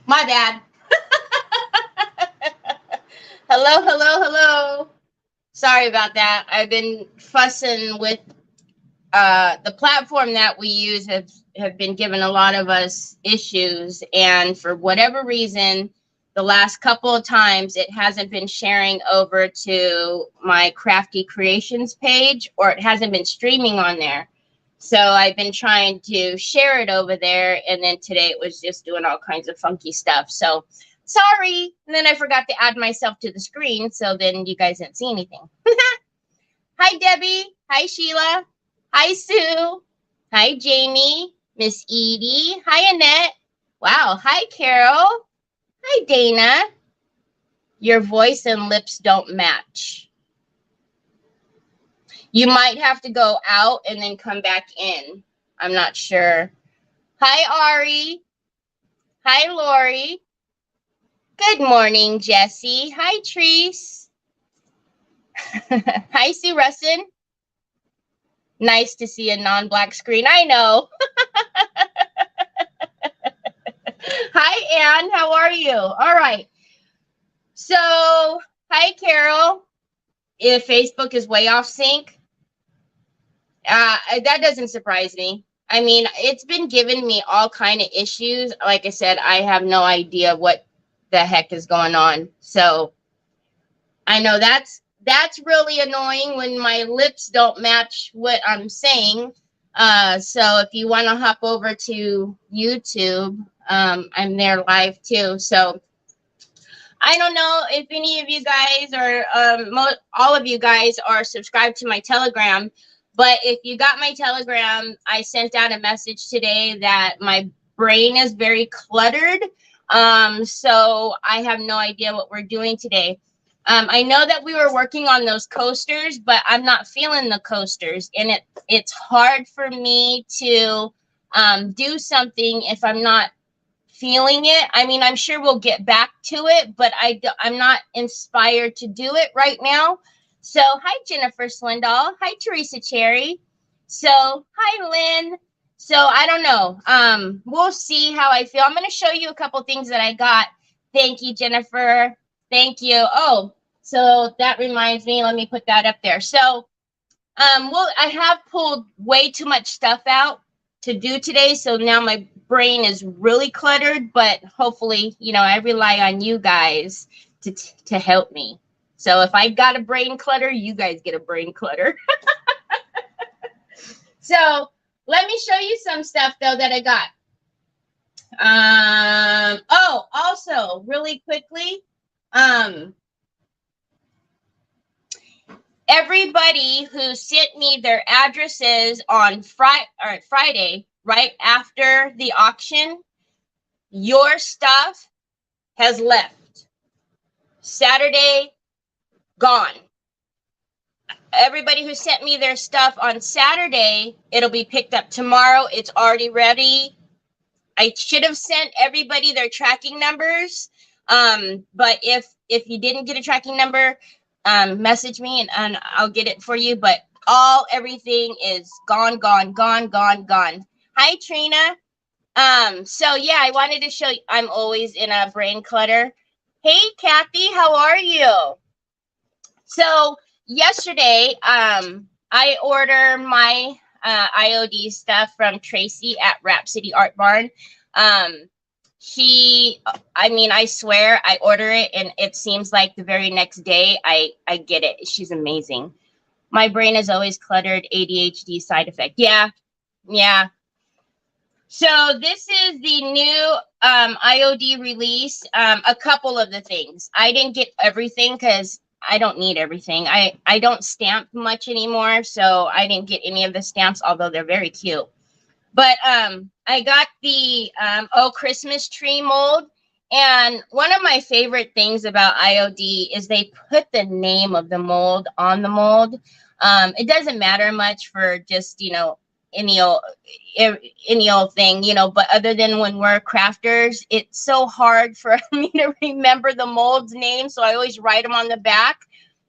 My bad. Hello, hello, hello. Sorry about that. I've been fussing with the platform that we use have been giving a lot of us issues, and for whatever reason, the last couple of times it hasn't been sharing over to my Crafty Creations page, or it hasn't been streaming on there. So I've been trying to share it over there, and then today it was just doing all kinds of funky stuff. So sorry. And then I forgot to add myself to the screen, so then you guys didn't see anything. Hi, Debbie. Hi, Sheila. Hi, Sue. Hi, Jamie. Miss Edie. Hi, Annette. Wow. Hi, Carol. Hi, Dana. Your voice and lips don't match. You might have to go out and then come back in. I'm not sure. Hi, Ari. Hi, Lori. Good morning, Jessie. Hi, Treese. Hi, Sue Russin. Nice to see a non-black screen. I know. Hi, Anne. How are you? All right. So, hi, Carol. If Facebook is way off sync, that doesn't surprise me. I mean, it's been giving me all kind of issues. Like I said, I have no idea what the heck is going on. So, I know that's really annoying when my lips don't match what I'm saying. So if you want to hop over to YouTube, I'm there live too. So I don't know if any of you guys or all of you guys are subscribed to my Telegram, but if you got my Telegram, I sent out a message today that my brain is very cluttered. So I have no idea what we're doing today. I know that we were working on those coasters, but I'm not feeling the coasters, and it's hard for me to do something if I'm not feeling it. I mean, I'm sure we'll get back to it, but I'm not inspired to do it right now. So, hi, Jennifer Swindoll. Hi, Teresa Cherry. So, hi, Lynn. So, I don't know. We'll see how I feel. I'm going to show you a couple things that I got. Thank you, Jennifer. Thank you. Oh, so that reminds me. Let me put that up there. So, I have pulled way too much stuff out to do today. So now my brain is really cluttered, but hopefully, I rely on you guys to help me. So if I got a brain clutter, you guys get a brain clutter. So let me show you some stuff though that I got. Oh, also really quickly, everybody who sent me their addresses on Friday, right after the auction, your stuff has left. Saturday, gone. Everybody who sent me their stuff on Saturday, it'll be picked up tomorrow. It's already ready. I should have sent everybody their tracking numbers. But if you didn't get a tracking number, message me and I'll get it for you. But everything is gone. Hi, Trina. So yeah, I wanted to show you, I'm always in a brain clutter. Hey, Kathy, how are you? So yesterday, I ordered my IOD stuff from Tracy at Rhapsody Art Barn. I swear I order it and it seems like the very next day I get it. She's amazing. My brain is always cluttered, ADHD side effect. Yeah. So this is the new IOD release. A couple of the things. I didn't get everything because I don't need everything. I don't stamp much anymore, so I didn't get any of the stamps, although they're very cute. But I got the Christmas tree mold. And one of my favorite things about IOD is they put the name of the mold on the mold. It doesn't matter much for just, any old thing, but other than when we're crafters, it's so hard for me to remember the mold's name. So I always write them on the back.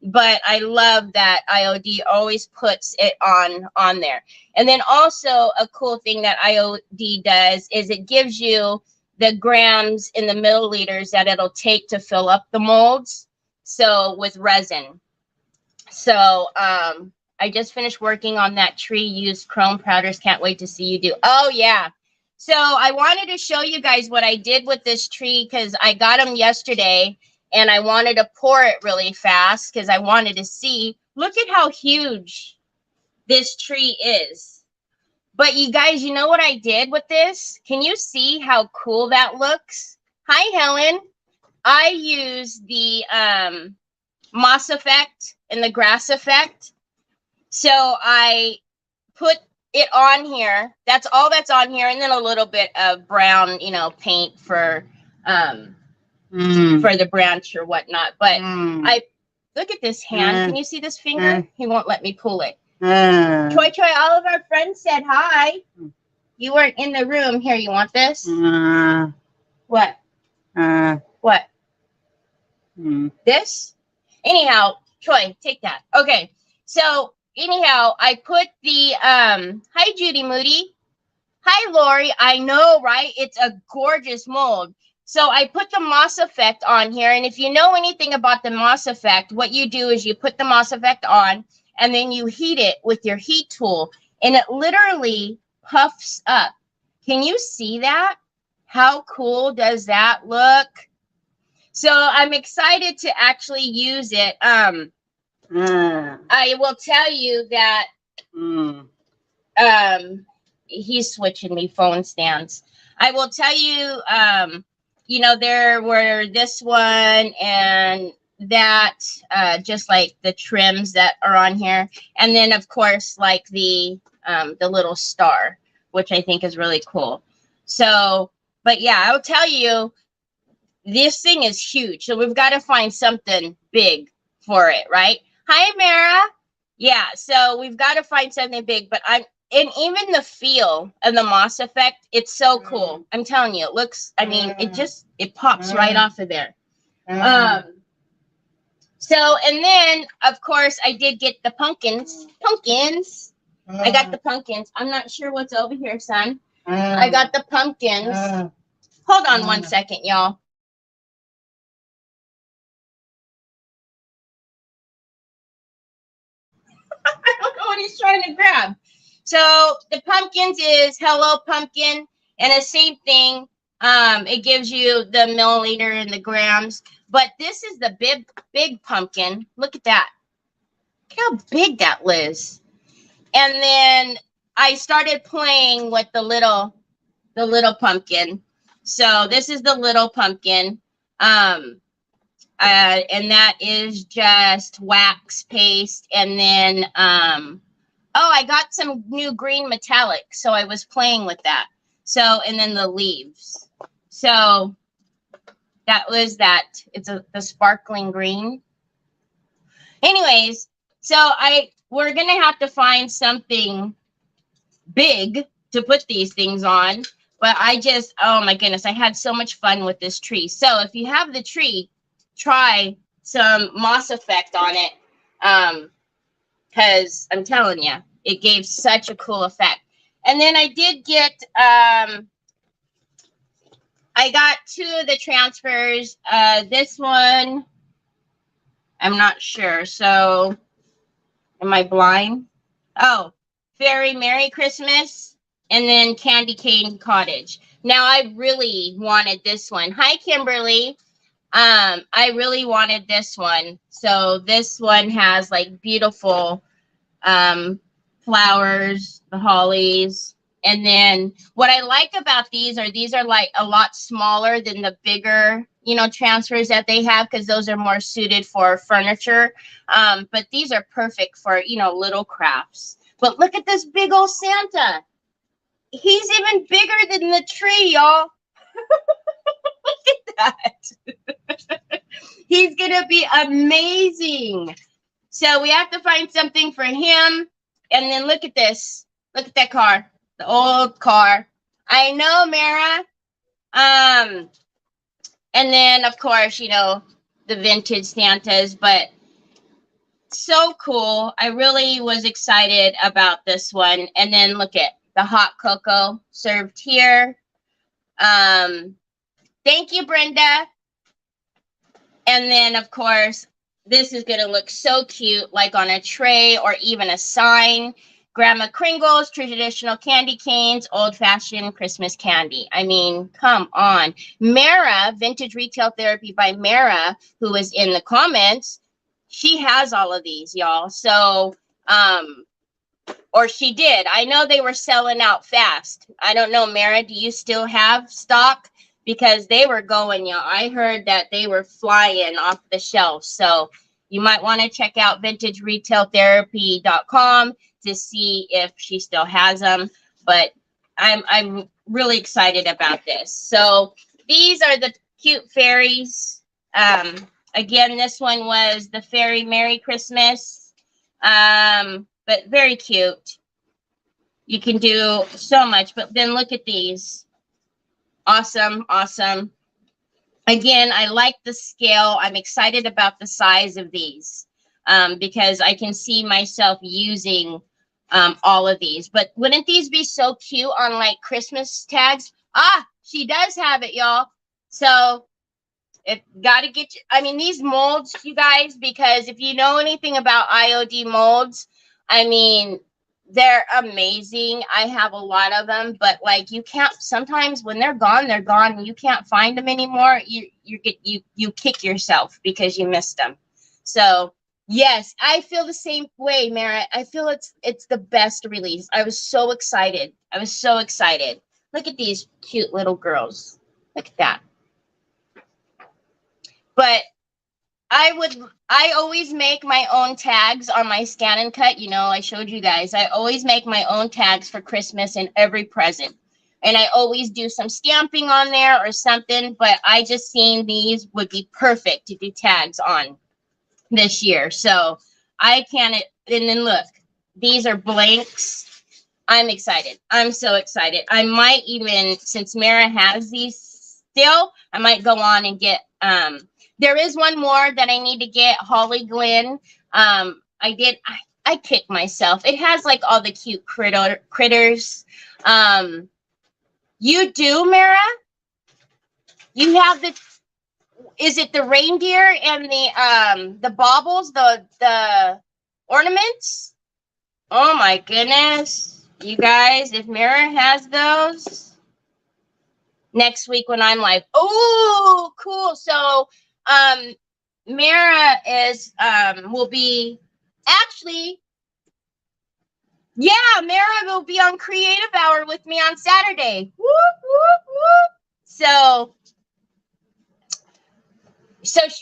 But I love that IOD always puts it on there. And then also a cool thing that IOD does is it gives you the grams in the milliliters that it'll take to fill up the molds. So with resin. So I just finished working on that tree, used chrome powders. Can't wait to see you do. Oh yeah. So I wanted to show you guys what I did with this tree because I got them yesterday and I wanted to pour it really fast because I wanted to see. Look at how huge this tree is. But you guys, you know what I did with this? Can you see how cool that looks? Hi, Helen. I use the moss effect and the grass effect. So I put it on here. That's all that's on here. And then a little bit of brown, you know, paint for the branch or whatnot. But I look at this hand. Can you see this finger? He won't let me pull it. Troy, all of our friends said hi. You weren't in the room. Here, you want this? What? What? This? Anyhow, Troy, take that. Okay. So, anyhow, I put the, hi, Judy Moody. Hi, Lori. I know, right? It's a gorgeous mold. So I put the moss effect on here. And if you know anything about the moss effect, what you do is you put the moss effect on and then you heat it with your heat tool. And it literally puffs up. Can you see that? How cool does that look? So I'm excited to actually use it. I will tell you that he's switching me phone stands. I will tell you, you know, there were this one and that, just like the trims that are on here. And then, of course, like the little star, which I think is really cool. So, but yeah, I'll tell you, this thing is huge. So we've got to find something big for it, right? Hi, Mara. Yeah, so we've got to find something big, but and even the feel of the moss effect, it's so cool. I'm telling you, it looks, I mean, it pops right off of there. So, and then, of course, I did get the pumpkins. I got the pumpkins. I'm not sure what's over here, son. I got the pumpkins. Hold on 1 second, y'all. I don't know what he's trying to grab. So the pumpkins is Hello Pumpkin, and the same thing. It gives you the milliliter and the grams, but this is the big pumpkin. Look at that. Look how big that is. And then I started playing with the little pumpkin. So this is the little pumpkin. And that is just wax paste. And then, oh, I got some new green metallic. So I was playing with that. So, and then the leaves. So that was that. It's the sparkling green. Anyways, so we're going to have to find something big to put these things on. But oh my goodness, I had so much fun with this tree. So if you have the tree, try some moss effect on it. Because I'm telling you, it gave such a cool effect. And then I did get, I got 2 of the transfers. This one, I'm not sure. So, am I blind? Oh, Fairy Merry Christmas. And then Candy Cane Cottage. Now, I really wanted this one. Hi, Kimberly. I really wanted this one. So this one has like beautiful flowers, the hollies. And then what I like about these are like a lot smaller than the bigger, you know, transfers that they have, because those are more suited for furniture. But these are perfect for, you know, little crafts. But look at this big old Santa. He's even bigger than the tree, y'all. Look at that. He's going to be amazing. So we have to find something for him. And then look at this. Look at that car. The old car. I know, Mara. And then, of course, you know, the vintage Santas. But so cool. I really was excited about this one. And then look at the hot cocoa served here. Thank you, Brenda. And then, of course, this is going to look so cute, like on a tray or even a sign. Grandma Kringle's traditional candy canes, old-fashioned Christmas candy. I mean, come on. Mara, Vintage Retail Therapy by Mara, who was in the comments, she has all of these, y'all. So, or she did. I know they were selling out fast. I don't know, Mara, do you still have stock? Because they were going, y'all. I heard that they were flying off the shelf. So you might want to check out vintageretailtherapy.com to see if she still has them. But I'm really excited about this. So these are the cute fairies. Again, this one was the Fairy Merry Christmas. But very cute. You can do so much. But then look at these. Awesome, awesome. Again, I like the scale. I'm excited about the size of these because I can see myself using all of these. But wouldn't these be so cute on like Christmas tags? Ah, she does have it, y'all. So it got to get you. I mean, these molds, you guys, because if you know anything about IOD molds, I mean, they're amazing. I have a lot of them, but like you can't, sometimes when they're gone and you can't find them anymore. You kick yourself because you missed them. So yes, I feel the same way, Mara. I feel it's the best release. I was so excited. I was so excited. Look at these cute little girls. Look at that. But I always make my own tags on my Scan and Cut. You know, I showed you guys. I always make my own tags for Christmas and every present. And I always do some stamping on there or something. But I just seen these would be perfect to do tags on this year. So I can't. And then look, these are blanks. I'm excited. I'm so excited. I might even, since Mara has these still, I might go on and get there is one more that I need to get, Holly Glenn. I kicked myself. It has like all the cute critters. You do, Mara? You have is it the reindeer and the baubles, the ornaments? Oh my goodness. You guys, if Mara has those next week when I'm live. Oh, cool. So Mara is will be actually, yeah, Mara will be on Creative Hour with me on Saturday. Whoop, whoop, whoop. So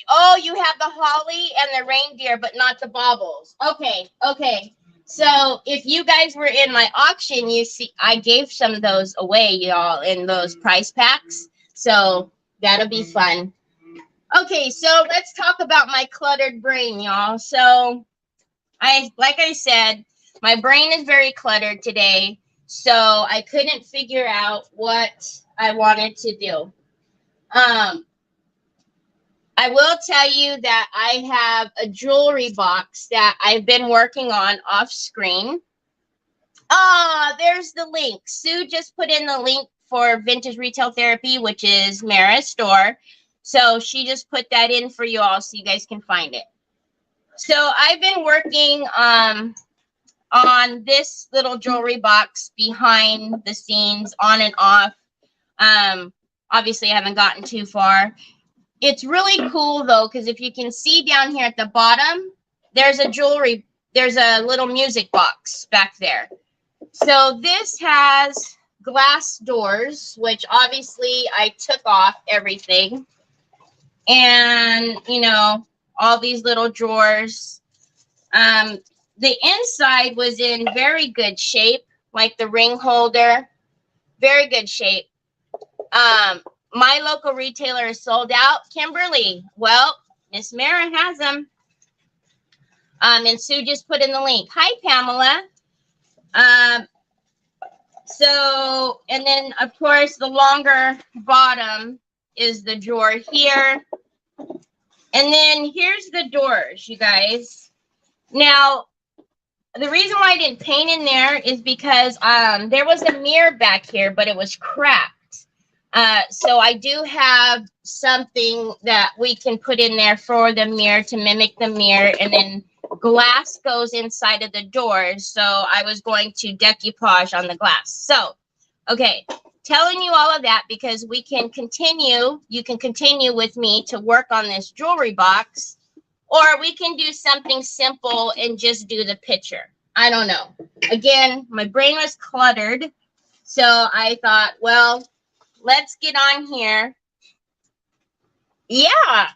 oh, you have the holly and the reindeer, but not the baubles. Okay. So if you guys were in my auction, you see I gave some of those away, y'all, in those price packs. So that'll be fun. Okay, so let's talk about my cluttered brain, y'all. So like I said, my brain is very cluttered today. So I couldn't figure out what I wanted to do. I will tell you that I have a jewelry box that I've been working on off screen. There's the link. Sue just put in the link for Vintage Retail Therapy, which is Mara's store. So she just put that in for you all so you guys can find it. So I've been working on this little jewelry box behind the scenes, on and off. Obviously, I haven't gotten too far. It's really cool, though, because if you can see down here at the bottom, there's a little music box back there. So this has glass doors, which obviously I took off everything. And, you know, all these little drawers. The inside was in very good shape, like the ring holder. Very good shape. My local retailer is sold out. Kimberly, well, Miss Mara has them. And Sue just put in the link. Hi, Pamela. So, and then, of course, the longer bottom is the drawer here. And then here's the doors, you guys. Now, the reason why I didn't paint in there is because there was a mirror back here, but it was cracked. So I do have something that we can put in there for the mirror to mimic the mirror, and then glass goes inside of the doors. So I was going to decoupage on the glass. So, okay, telling you all of that because we can continue. You can continue with me to work on this jewelry box, or we can do something simple and just do the picture. I don't know. Again, my brain was cluttered. So I thought, well, let's get on here. Yeah,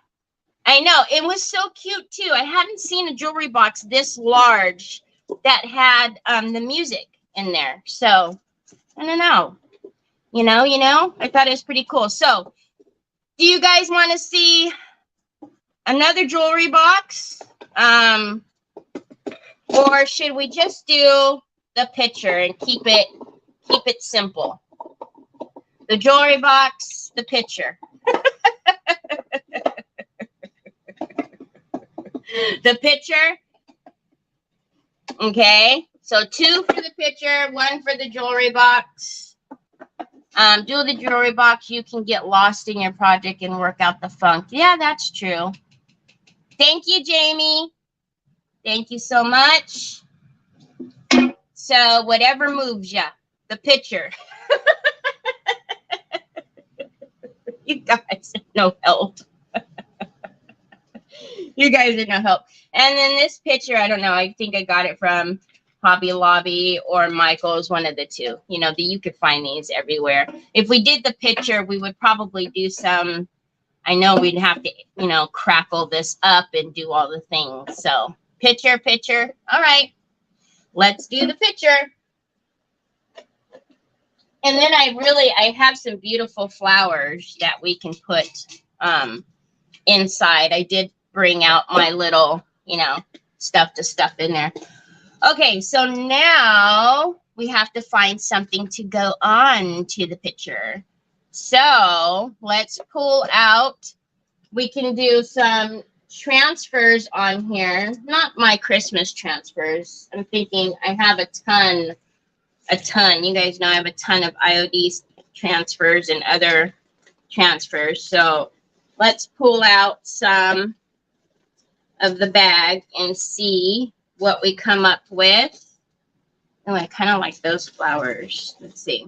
I know. It was so cute, too. I hadn't seen a jewelry box this large that had the music in there. So, I don't know. You know, I thought it was pretty cool. So, do you guys want to see another jewelry box? Or should we just do the picture and keep it simple? The jewelry box, the picture. The picture. Okay. So 2 for the picture, 1 for the jewelry box. Do the jewelry box. You can get lost in your project and work out the funk. Yeah, that's true. Thank you, Jamie. Thank you so much. So whatever moves you, the picture. You guys are no help. You guys are no help. And then this picture, I don't know. I think I got it from Hobby Lobby or Michael's, one of the two. You know, you could find these everywhere. If we did the picture, we would probably do some, I know we'd have to, you know, crackle this up and do all the things. So picture. All right, let's do the picture. And then I have some beautiful flowers that we can put inside. I did bring out my little, you know, stuff in there. Okay, so now we have to find something to go on to the picture. So let's pull out. We can do some transfers on here. Not my Christmas transfers. I'm thinking I have a ton. You guys know I have a ton of IOD transfers and other transfers. So let's pull out some of the bag and see what we come up with. Oh, I kind of like those flowers. Let's see.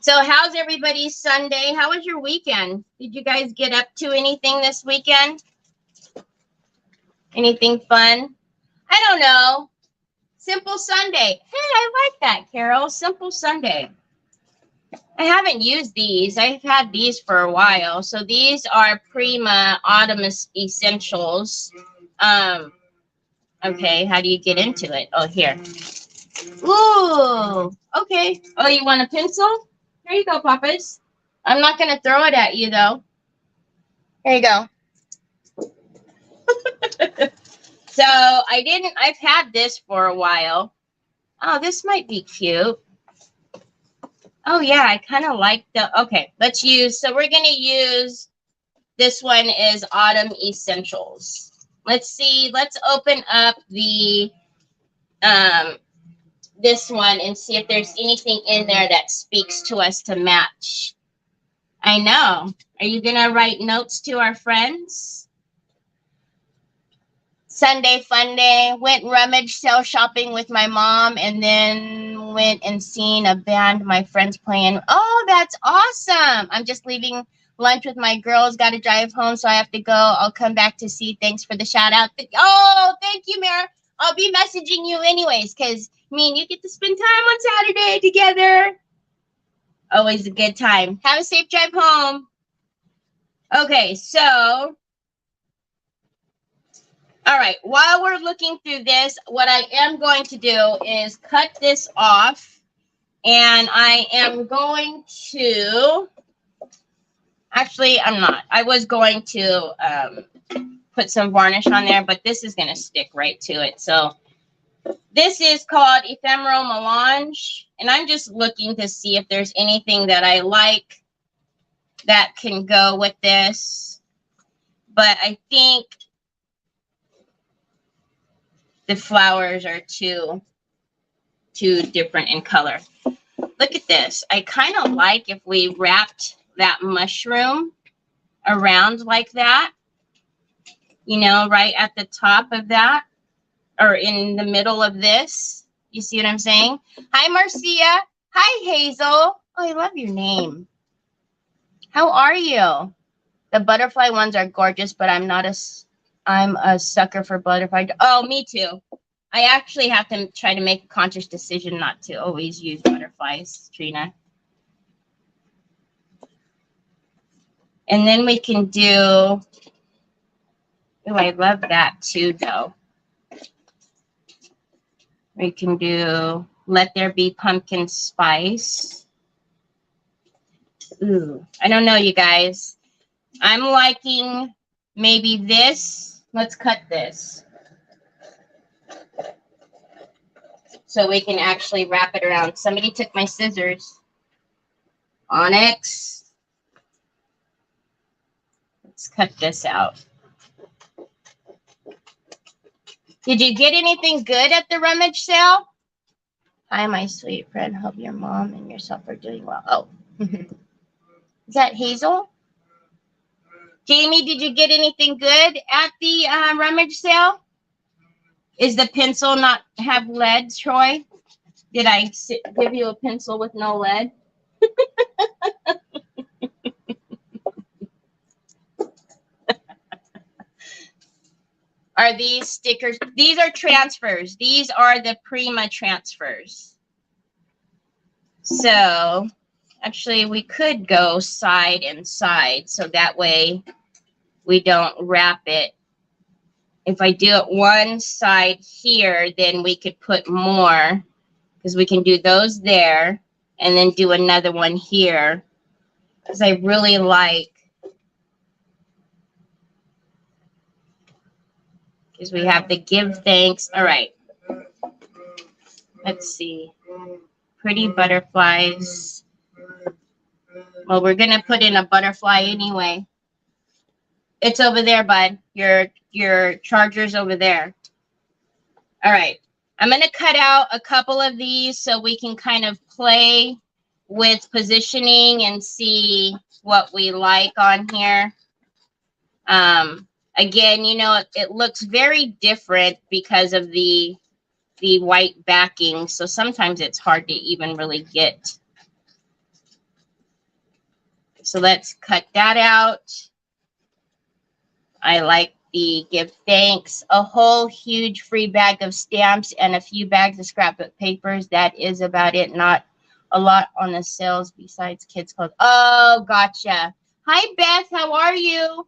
So how's everybody's Sunday? How was your weekend? Did you guys get up to anything this weekend? Anything fun? I don't know. Simple Sunday. Hey, I like that, Carol. Simple Sunday. I haven't used these. I've had these for a while. So these are Prima Autumn Essentials. Okay, how do you get into it? Oh, here. Ooh, okay. Oh, you want a pencil? Here you go, Papas. I'm not going to throw it at you, though. Here you go. So I've had this for a while. Oh, this might be cute. Oh, yeah, I kind of like okay, so we're going to use, this one is Autumn Essentials. Let's see, let's open up the, this one and see if there's anything in there that speaks to us to match. I know. Are you going to write notes to our friends? Sunday fun day, went rummage sale shopping with my mom, and then went and seen a band my friends playing. Oh, that's awesome. I'm just leaving lunch with my girls. Got to drive home, so I have to go. I'll come back to see. Thanks for the shout out. Oh, thank you, Mara. I'll be messaging you anyways, because me and you get to spend time on Saturday together. Always a good time. Have a safe drive home. Okay, so... all right, while we're looking through this, what I am going to do is cut this off, and I am going to, actually, I'm not. I was going to put some varnish on there, but this is going to stick right to it. So this is called Ephemeral Melange, and I'm just looking to see if there's anything that I like that can go with this, but I think the flowers are too different in color. Look at this. I kind of like if we wrapped that mushroom around like that, you know, right at the top of that or in the middle of this. You see what I'm saying? Hi, Marcia. Hi, Hazel. Oh, I love your name. How are you? The butterfly ones are gorgeous, but I'm a sucker for butterfly. Oh, me too. I actually have to try to make a conscious decision not to always use butterflies, Trina. And then we can do, oh, I love that too, though. We can do Let There Be Pumpkin Spice. Ooh, I don't know, you guys. I'm liking maybe this. Let's cut this. So we can actually wrap it around. Somebody took my scissors. Onyx. Let's cut this out. Did you get anything good at the rummage sale? Hi, my sweet friend. Hope your mom and yourself are doing well. Oh. Is that Hazel? Jamie, did you get anything good at the rummage sale? Is the pencil not have lead, Troy? Did I give you a pencil with no lead? Are these stickers? These are transfers. These are the Prima transfers. So actually we could go side and side so that way we don't wrap it. If I do it one side here, then we could put more because we can do those there and then do another one here because I really like, because we have the give thanks. All right. Let's see. Pretty butterflies. Well, we're going to put in a butterfly anyway. It's over there, bud. Your charger's over there. All right. I'm going to cut out a couple of these so we can kind of play with positioning and see what we like on here. Again, you know, it looks very different because of the white backing. So sometimes it's hard to even really get. So let's cut that out. I like the give thanks. A whole huge free bag of stamps and a few bags of scrapbook papers. That is about it. Not a lot on the sales besides kids' clothes. Oh, gotcha. Hi, Beth. How are you?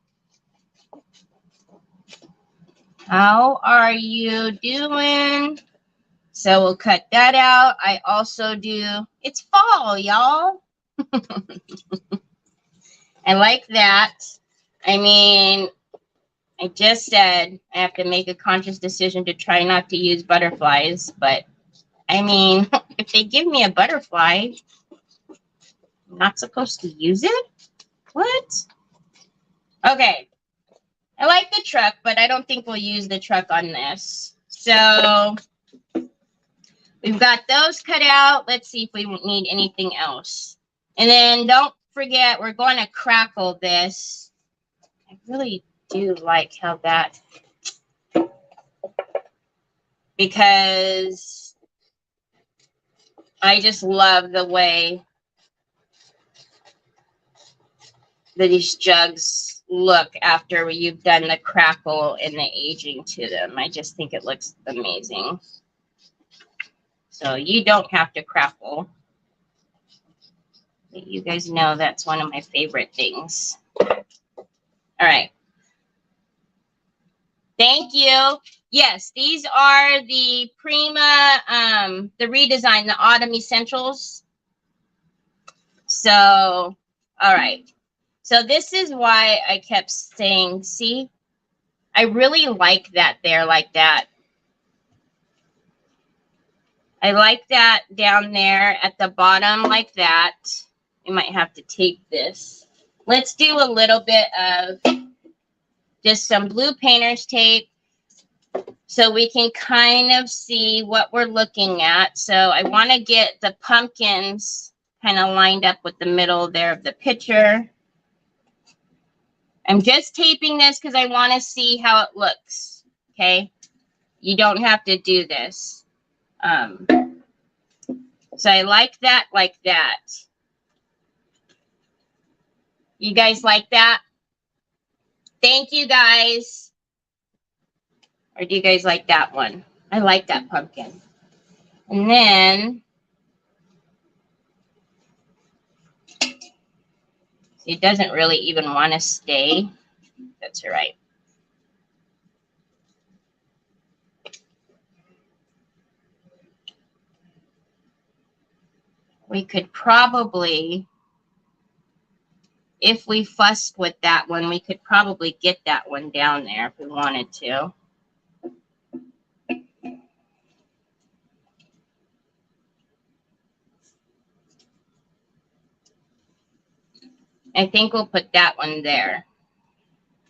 How are you doing? So we'll cut that out. I also do, it's fall, y'all. I like that. I mean, I just said I have to make a conscious decision to try not to use butterflies, but I mean, if they give me a butterfly, I'm not supposed to use it? What? Okay. I like the truck, but I don't think we'll use the truck on this. So we've got those cut out. Let's see if we need anything else. And then don't forget, we're going to crackle this. I really do like how that, because I just love the way that these jugs look after you've done the crackle and the aging to them. I just think it looks amazing. So you don't have to crackle. But you guys know that's one of my favorite things. All right. Thank you. Yes, these are the Prima, the redesign, the Autumn Essentials. So, all right. So this is why I kept saying, see, I really like that there like that. I like that down there at the bottom like that. We might have to tape this. Let's do a little bit of just some blue painter's tape. so we can kind of see what we're looking at. So I want to get the pumpkins kind of lined up with the middle there of the picture. I'm just taping this because I want to see how it looks. Okay. You don't have to do this. So I like that, like that. You guys like that? Thank you, guys. Or do you guys like that one? I like that pumpkin. And then it doesn't really even want to stay. That's all right. We could probably, if we fussed with that one, we could probably get that one down there if we wanted to. I think we'll put that one there.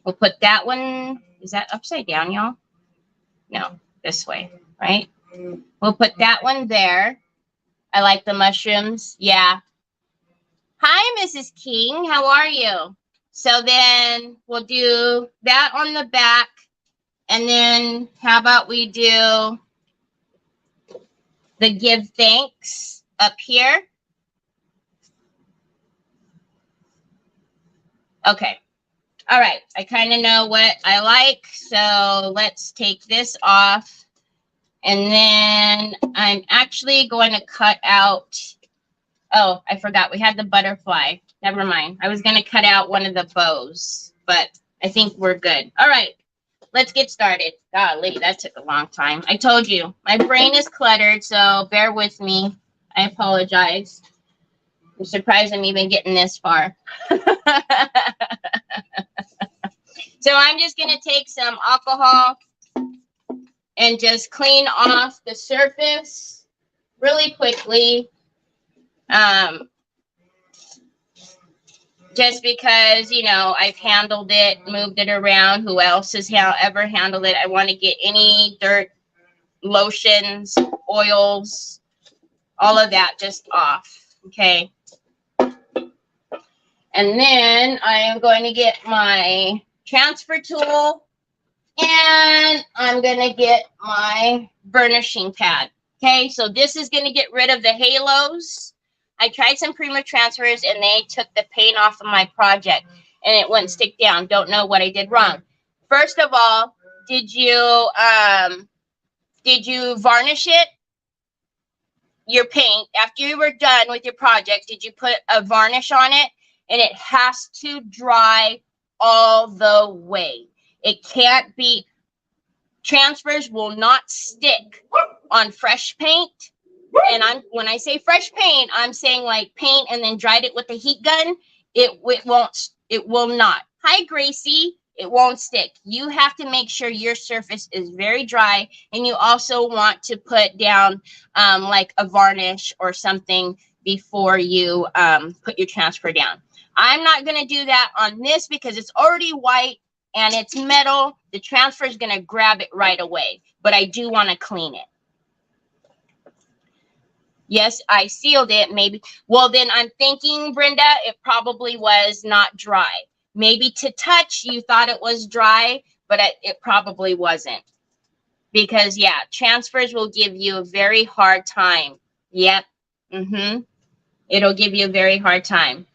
We'll put that one, is that upside down, y'all? No, this way, right? We'll put that one there. I like the mushrooms. Yeah. Hi, Mrs. King. How are you? So then we'll do that on the back. And then how about we do the give thanks up here? Okay. All right. I kind of know what I like. So let's take this off. And then I'm actually going to cut out. Oh, I forgot. We had the butterfly. Never mind. I was going to cut out one of the bows, but I think we're good. All right. Let's get started. Golly, that took a long time. I told you, my brain is cluttered, so bear with me. I apologize. I'm surprised I'm even getting this far. So I'm just going to take some alcohol and just clean off the surface really quickly. Just because, you know, I've handled it, moved it around. Who else has ever handled it? I want to get any dirt, lotions, oils, all of that just off. Okay. And then I am going to get my transfer tool and I'm going to get my burnishing pad. Okay. So this is going to get rid of the halos. I tried some Prima transfers and they took the paint off of my project and it wouldn't stick down. Don't know what I did wrong. First of all, did you varnish it? Your paint after you were done with your project, did you put a varnish on it? And it has to dry all the way. It can't be, transfers will not stick on fresh paint. And when I say fresh paint, I'm saying like paint and then dried it with a heat gun. It will not. Hi, Gracie. It won't stick. You have to make sure your surface is very dry. And you also want to put down like a varnish or something before you put your transfer down. I'm not going to do that on this because it's already white and it's metal. The transfer is going to grab it right away. But I do want to clean it. Yes, I sealed it. Maybe. Well, then I'm thinking, Brenda, it probably was not dry. Maybe to touch, you thought it was dry, but it probably wasn't. Because, yeah, transfers will give you a very hard time. Yep. It'll give you a very hard time.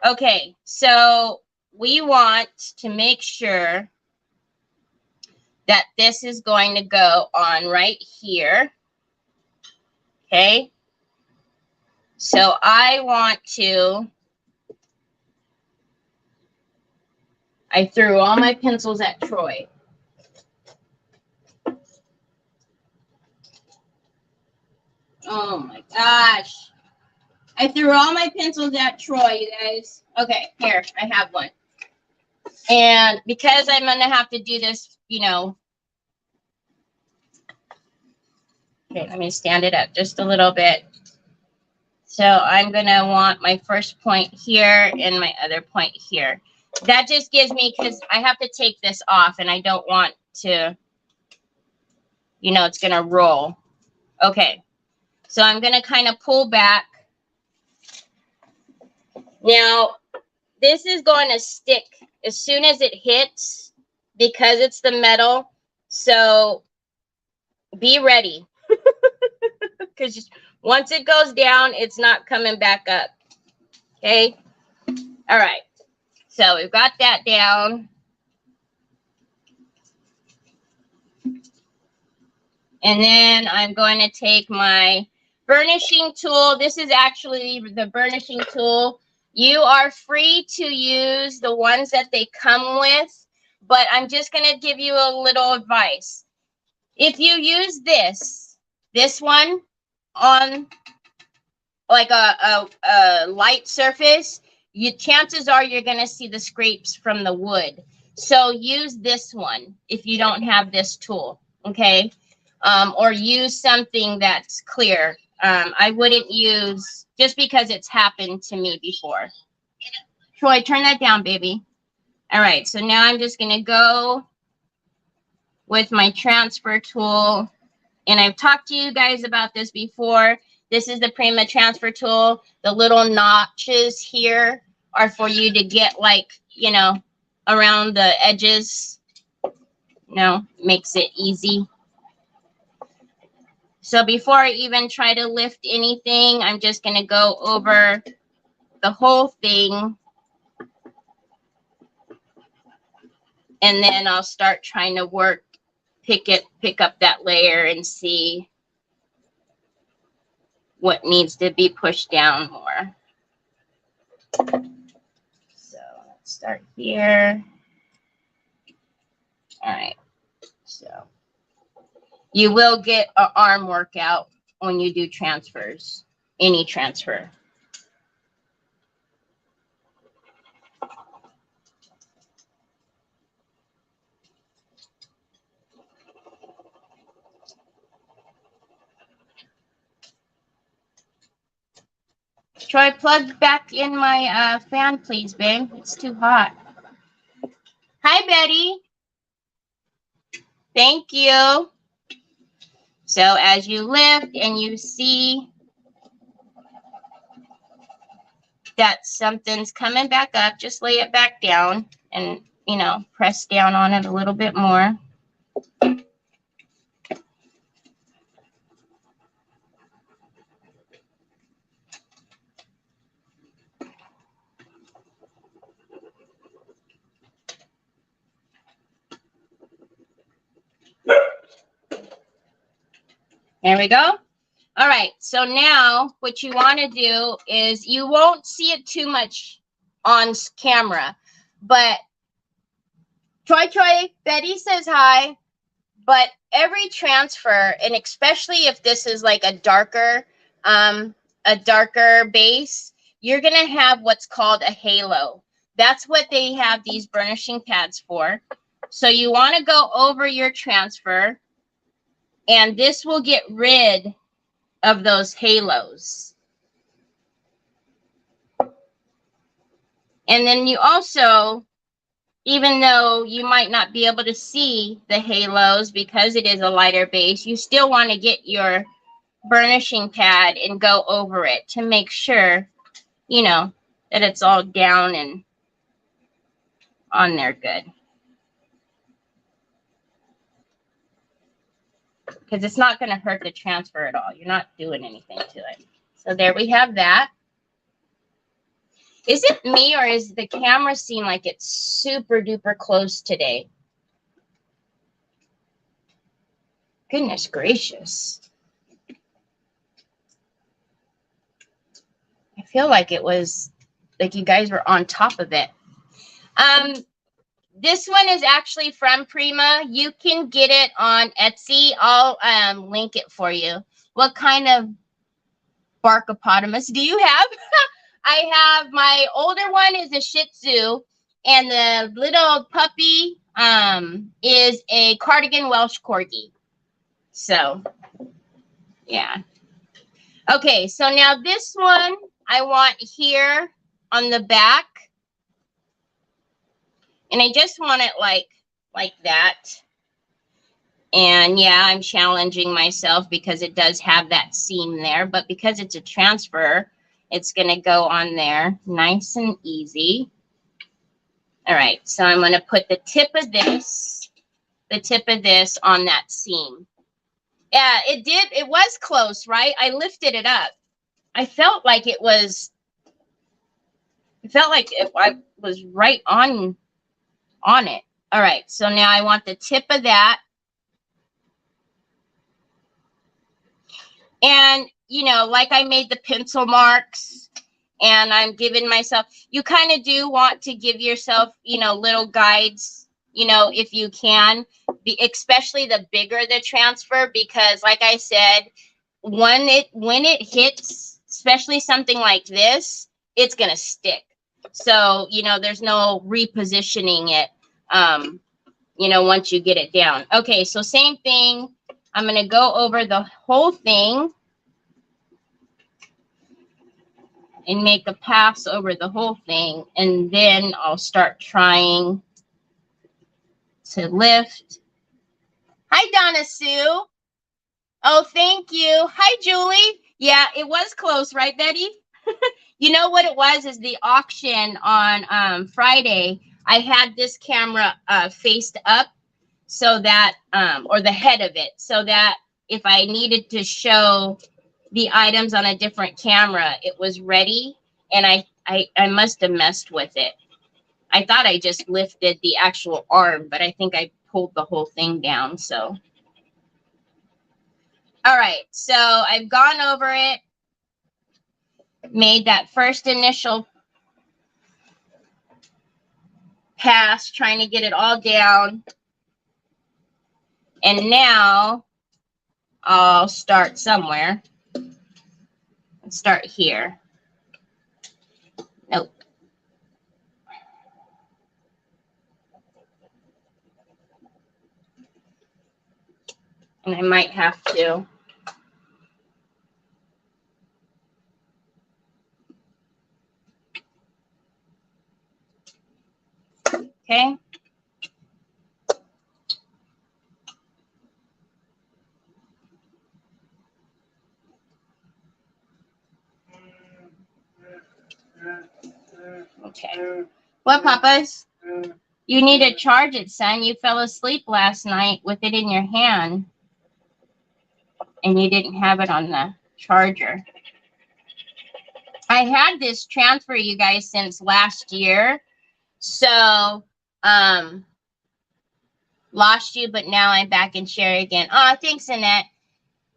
Okay, so we want to make sure that this is going to go on right here. Okay. So I want to, I threw all my pencils at Troy. Oh my gosh. I threw all my pencils at Troy, you guys. Okay, here, I have one. And because I'm going to have to do this, you know. Okay, let me stand it up just a little bit. So I'm going to want my first point here and my other point here. That just gives me, because I have to take this off and I don't want to you know, it's going to roll. Okay. So I'm going to kind of pull back. Now, this is going to stick as soon as it hits because it's the metal. So be ready. Because once it goes down, it's not coming back up. Okay. All right. So we've got that down. And then I'm going to take my burnishing tool. This is actually the burnishing tool. You are free to use the ones that they come with, but I'm just going to give you a little advice. If you use this one on like a light surface, chances are you're going to see the scrapes from the wood. So use this one if you don't have this tool, okay? Or use something that's clear. I wouldn't use, just because it's happened to me before. Troy, turn that down, baby. All right, so now I'm just going to go with my transfer tool. And I've talked to you guys about this before. This is the Prima transfer tool. The little notches here are for you to get, like, you know, around the edges. You know, makes it easy. So before I even try to lift anything, I'm just going to go over the whole thing. And then I'll start trying to work, pick up that layer and see what needs to be pushed down more. So let's start here. All right. So you will get an arm workout when you do transfers, any transfer. Troy, plug back in my fan, please, babe. It's too hot. Hi, Betty. Thank you. So as you lift and you see that something's coming back up, just lay it back down and, you know, press down on it a little bit more. There we go. All right, so now what you want to do is, you won't see it too much on camera, but Troy, Betty says hi, but every transfer, and especially if this is like a darker base, you're going to have what's called a halo. That's what they have these burnishing pads for. So you want to go over your transfer, and this will get rid of those halos. And then you also, even though you might not be able to see the halos because it is a lighter base, you still want to get your burnishing pad and go over it to make sure, you know, that it's all down and on there good. Because it's not going to hurt the transfer at all. You're not doing anything to it. So there we have that. Is it me, or is the camera seem like it's super duper close today? Goodness gracious. I feel like it was like you guys were on top of it. This one is actually from Prima. You can get it on Etsy. I'll link it for you. What kind of barkopotamus do you have? I have, my older one is a Shih Tzu, and the little puppy is a cardigan Welsh Corgi. So, yeah. Okay, so now this one I want here on the back. And I just want it like that. And yeah, I'm challenging myself because it does have that seam there, but because it's a transfer, it's going to go on there nice and easy. All right, so I'm going to put the tip of this on that seam. Yeah, it was close, right? I lifted it up. I felt like I was right on it. All right, so now I want the tip of that. And, you know, like I made the pencil marks and I'm giving myself, you kind of do want to give yourself, you know, little guides, you know, if you can, especially the bigger the transfer, because like I said, when it hits, especially something like this, it's going to stick. So, you know, there's no repositioning it, you know, once you get it down. Okay, so same thing. I'm going to go over the whole thing and make a pass over the whole thing. And then I'll start trying to lift. Hi, Donna Sue. Oh, thank you. Hi, Julie. Yeah, it was close, right, Betty? You know what it was is the auction on Friday. I had this camera faced up so that, or the head of it, so that if I needed to show the items on a different camera, it was ready. And I must have messed with it. I thought I just lifted the actual arm, but I think I pulled the whole thing down. So, all right. So I've gone over it, made that first initial pass, trying to get it all down. And now I'll start somewhere. Let's start here. Nope. And I might have to. Okay. Okay. What, Papas? You need to charge it, son. You fell asleep last night with it in your hand. And you didn't have it on the charger. I had this transfer, you guys, since last year. So, lost you, but now I'm back in share again. Oh, thanks, Annette.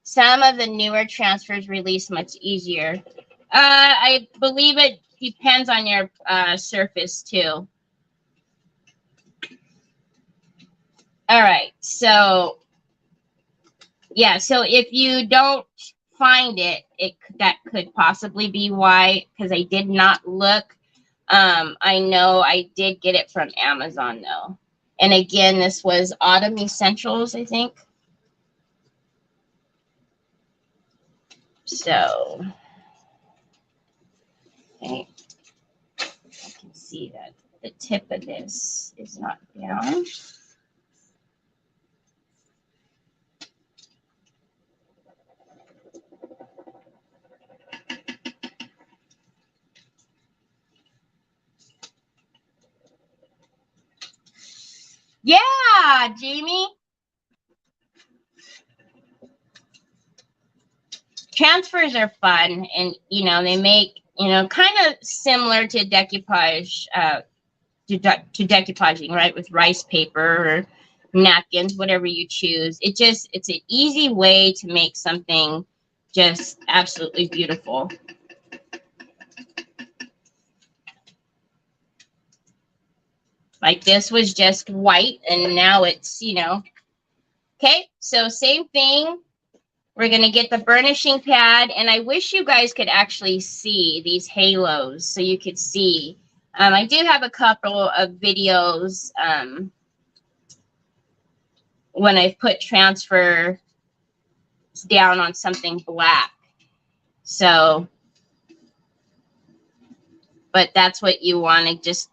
Some of the newer transfers release much easier. I believe it depends on your surface, too. All right, so, yeah, so if you don't find it, that could possibly be why, because I did not look. I know I did get it from Amazon, though. And again, this was Autumn Essentials, I think. So, okay. I can see that the tip of this is not down. Yeah, Jamie. Transfers are fun, and you know they make kind of similar to decoupage, to decoupaging, right? With rice paper or napkins, whatever you choose. It's an easy way to make something just absolutely beautiful. Like this was just white, and now it's okay. So same thing. We're going to get the burnishing pad, and I wish you guys could actually see these halos so you could see. I do have a couple of videos when I've put transfer down on something black. So, but that's what you want to just,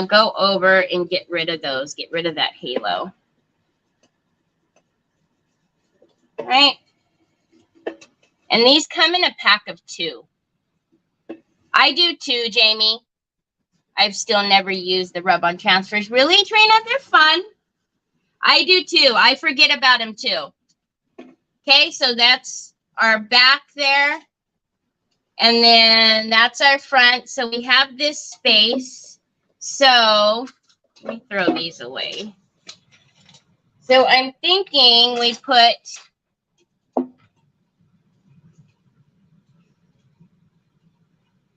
go over and get rid of those, get rid of that halo. right? And these come in a pack of 2. I do too, Jamie. I've still never used the rub-on transfers. Really, Trina? They're fun. I do too. I forget about them too. Okay, so that's our back there. And then that's our front. So we have this space. So let me throw these away. So I'm thinking we put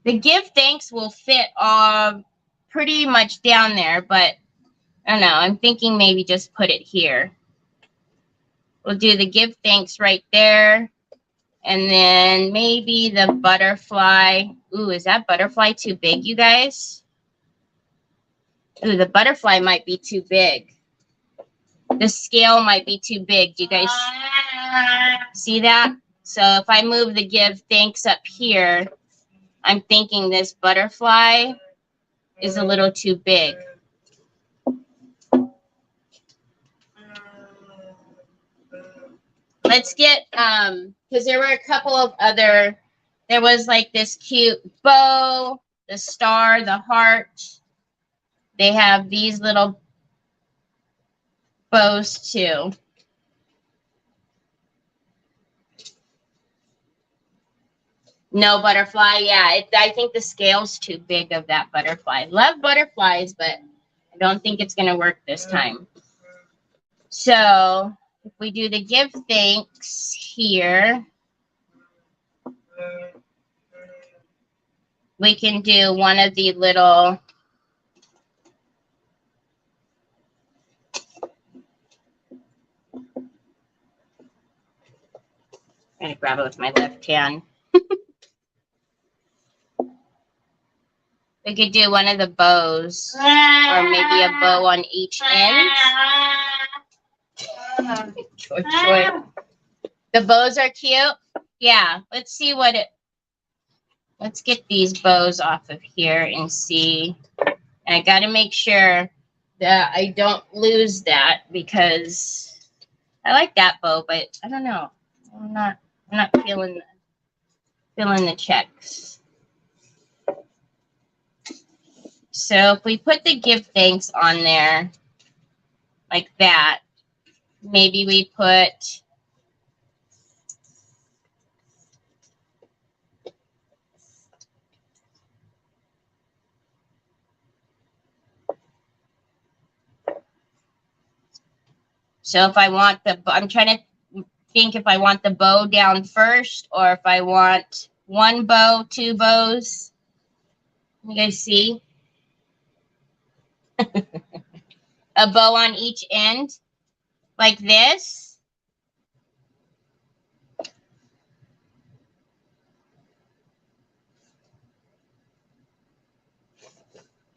the give thanks will fit pretty much down there, but I don't know. I'm thinking maybe just put it here. We'll do the give thanks right there. And then maybe the butterfly. Ooh, is that butterfly too big, you guys? Ooh, the butterfly might be too big. The scale might be too big. Do you guys see that? So if I move the give thanks up here, I'm thinking this butterfly is a little too big. Let's get, because there were a couple of other, there was like this cute bow, the star, the heart. They have these little bows too. No butterfly. Yeah, I think the scale's too big of that butterfly. Love butterflies, but I don't think it's going to work this time. So if we do the give thanks here, we can do one of the little I'm going to grab it with my left hand. We could do one of the bows, or maybe a bow on each end. The bows are cute. Yeah, let's see what it. Let's get these bows off of here and see. And I got to make sure that I don't lose that because I like that bow, but I don't know. I'm not feeling the checks. So if we put the give thanks on there like that, maybe we put so if I want the, I'm trying to think if I want the bow down first or if I want one bow, 2 bows. You guys see? A bow on each end like this.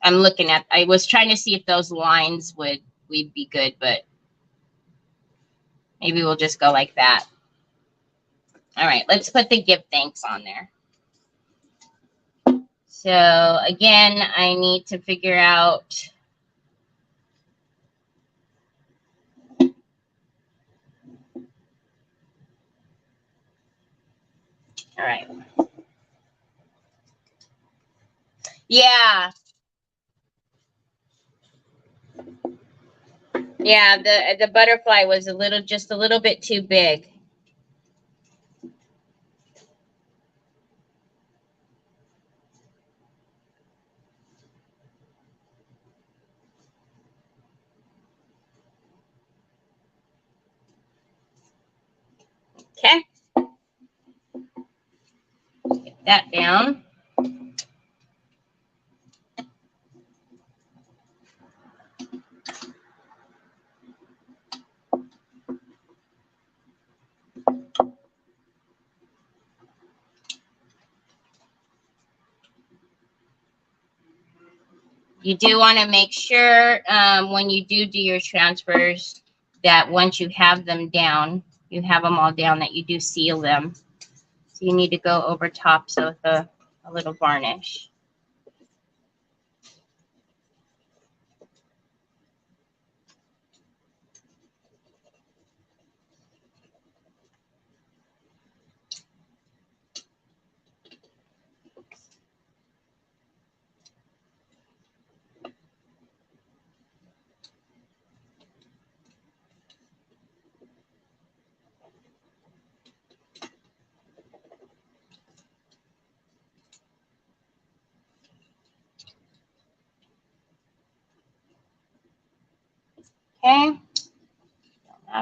I'm looking at, I was trying to see if those lines would be good, but maybe we'll just go like that. All right, let's put the give thanks on there. So again, I need to figure out all right. Yeah. Yeah, the butterfly was just a little bit too big. Okay. Get that down. You do want to make sure when you do your transfers that once you have them down, you have them all down, that you do seal them. So you need to go over top so with a little varnish.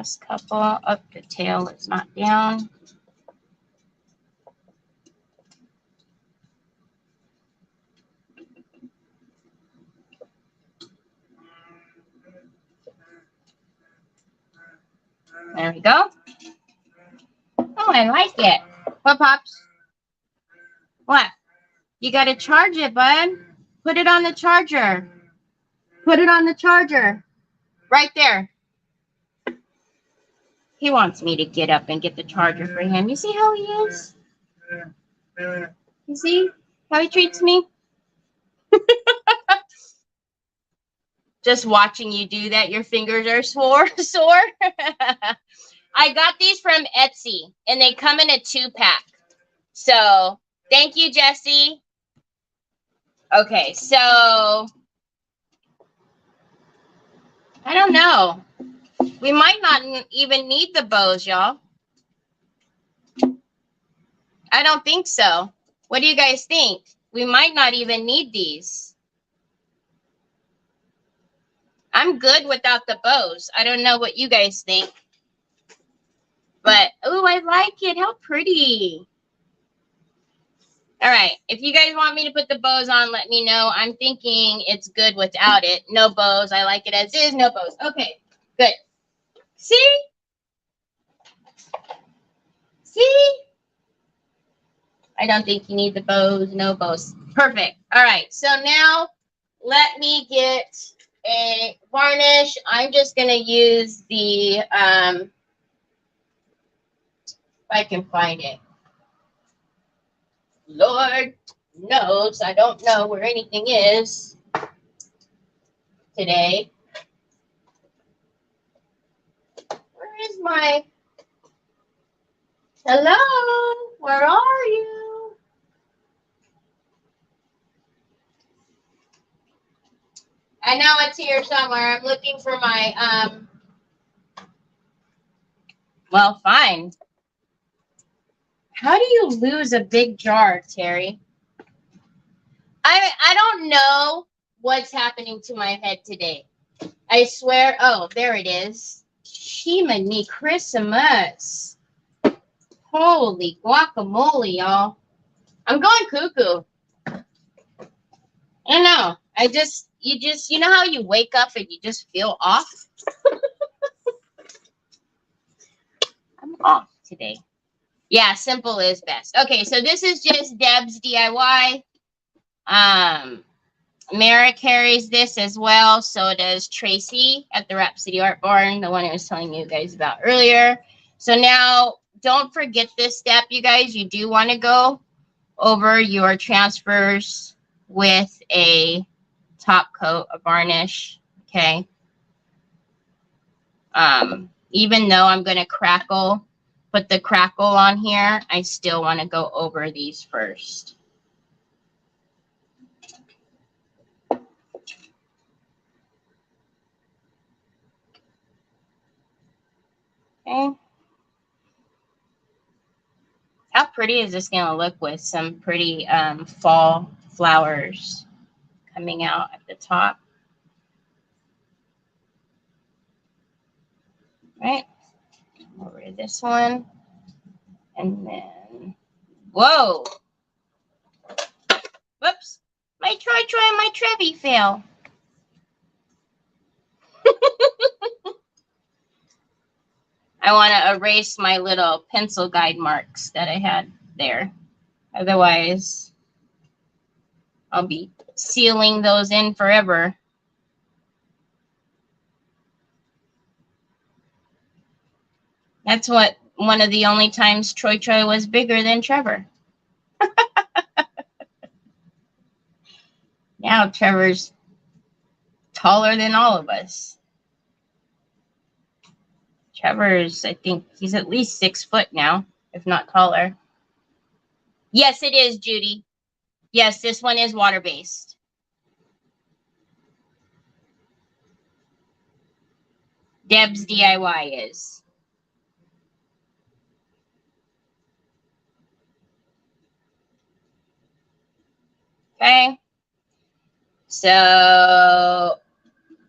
last couple. Up the tail is not down. There we go. Oh, I like it. What, Pops? What? You got to charge it, bud. Put it on the charger. Put it on the charger. Right there. He wants me to get up and get the charger for him. You see how he is? You see how he treats me? Just watching you do that, your fingers are sore. I got these from Etsy, and they come in a 2-pack. So, thank you, Jesse. Okay, so I don't know. We might not even need the bows, y'all. I don't think so. What do you guys think? We might not even need these. I'm good without the bows. I don't know what you guys think. But, oh, I like it. How pretty. All right. If you guys want me to put the bows on, let me know. I'm thinking it's good without it. No bows. I like it as is. No bows. Okay. Good. See? See? I don't think you need the bows. No bows. Perfect. All right. So now let me get a varnish. I'm just going to use the, if I can find it. Lord knows I don't know where anything is today. Where is my... Hello? Where are you? I know it's here somewhere. I'm looking for my, well, fine. How do you lose a big jar, Terry? I don't know what's happening to my head today. I swear. Oh, there it is. Shiminy Christmas. Holy guacamole, y'all. I'm going cuckoo. I don't know. You know how you wake up and you just feel off? I'm off today. Yeah, simple is best. Okay, so this is just Deb's DIY. Mara carries this as well. So does Tracy at the Rhapsody Art Barn, the one I was telling you guys about earlier. So now, don't forget this step, you guys. You do want to go over your transfers with a top coat of varnish, okay? Even though I'm going to put the crackle on here, I still want to go over these first. Okay. How pretty is this going to look with some pretty fall flowers coming out at the top? Right. Over to this one. And then, whoa. Whoops. My Troy and my Trevi fell. I want to erase my little pencil guide marks that I had there. Otherwise, I'll be sealing those in forever. That's one of the only times Troy was bigger than Trevor. Now Trevor's taller than all of us. Trevor's, I think he's at least 6 foot now, if not taller. Yes, it is, Judy. Yes, this one is water-based. Deb's DIY is. Okay. So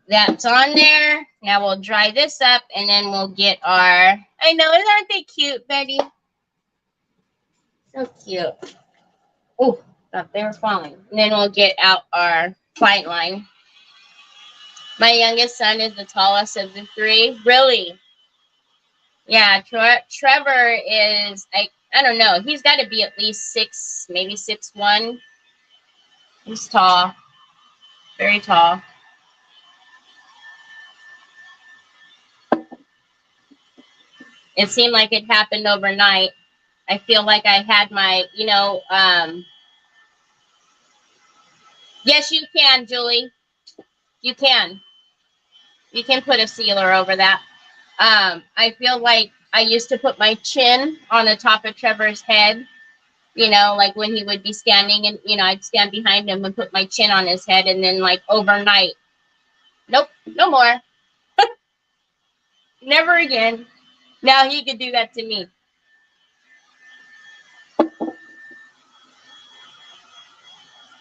that's on there. Now we'll dry this up and then we'll get our, I know, aren't they cute, Betty? So cute. Oh, thought they were falling. And then we'll get out our flight line. My youngest son is the tallest of the three. Really? Yeah, Trevor is, I don't know. He's got to be at least 6, maybe 6'1". He's tall. Very tall. It seemed like it happened overnight. I feel like I had my, yes, you can, Julie. You can. You can put a sealer over that. I feel like I used to put my chin on the top of Trevor's head, like when he would be standing and, I'd stand behind him and put my chin on his head. And then like overnight, nope, no more. Never again. Now he could do that to me.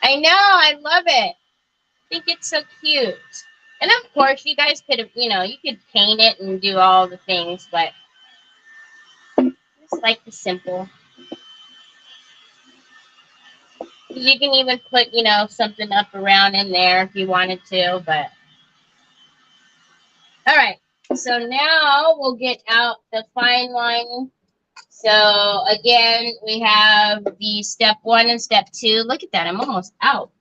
I know. I love it. I think it's so cute. And of course, you guys could have, you could paint it and do all the things, but I just like the simple. You can even put, something up around in there if you wanted to, but. All right. So now we'll get out the fine line. So again, we have the step 1 and step 2. Look at that. I'm almost out.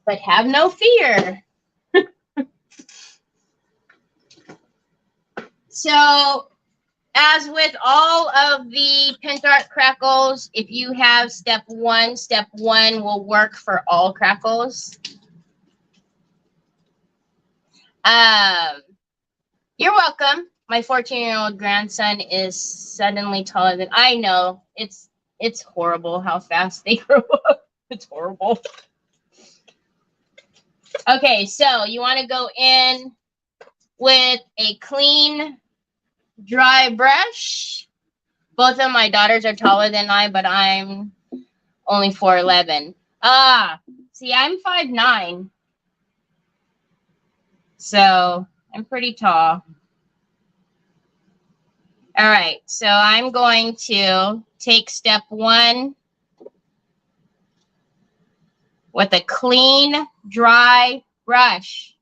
But have no fear. So as with all of the Pentart crackles, if you have step 1 will work for all crackles. You're welcome. My 14-year-old grandson is suddenly taller than I know. It's horrible how fast they grow up. It's horrible. Okay, so you want to go in with a clean, dry brush. Both of my daughters are taller than I, but I'm only 4'11". See, I'm 5'9". So I'm pretty tall. All right, so I'm going to take step 1 with a clean, dry brush.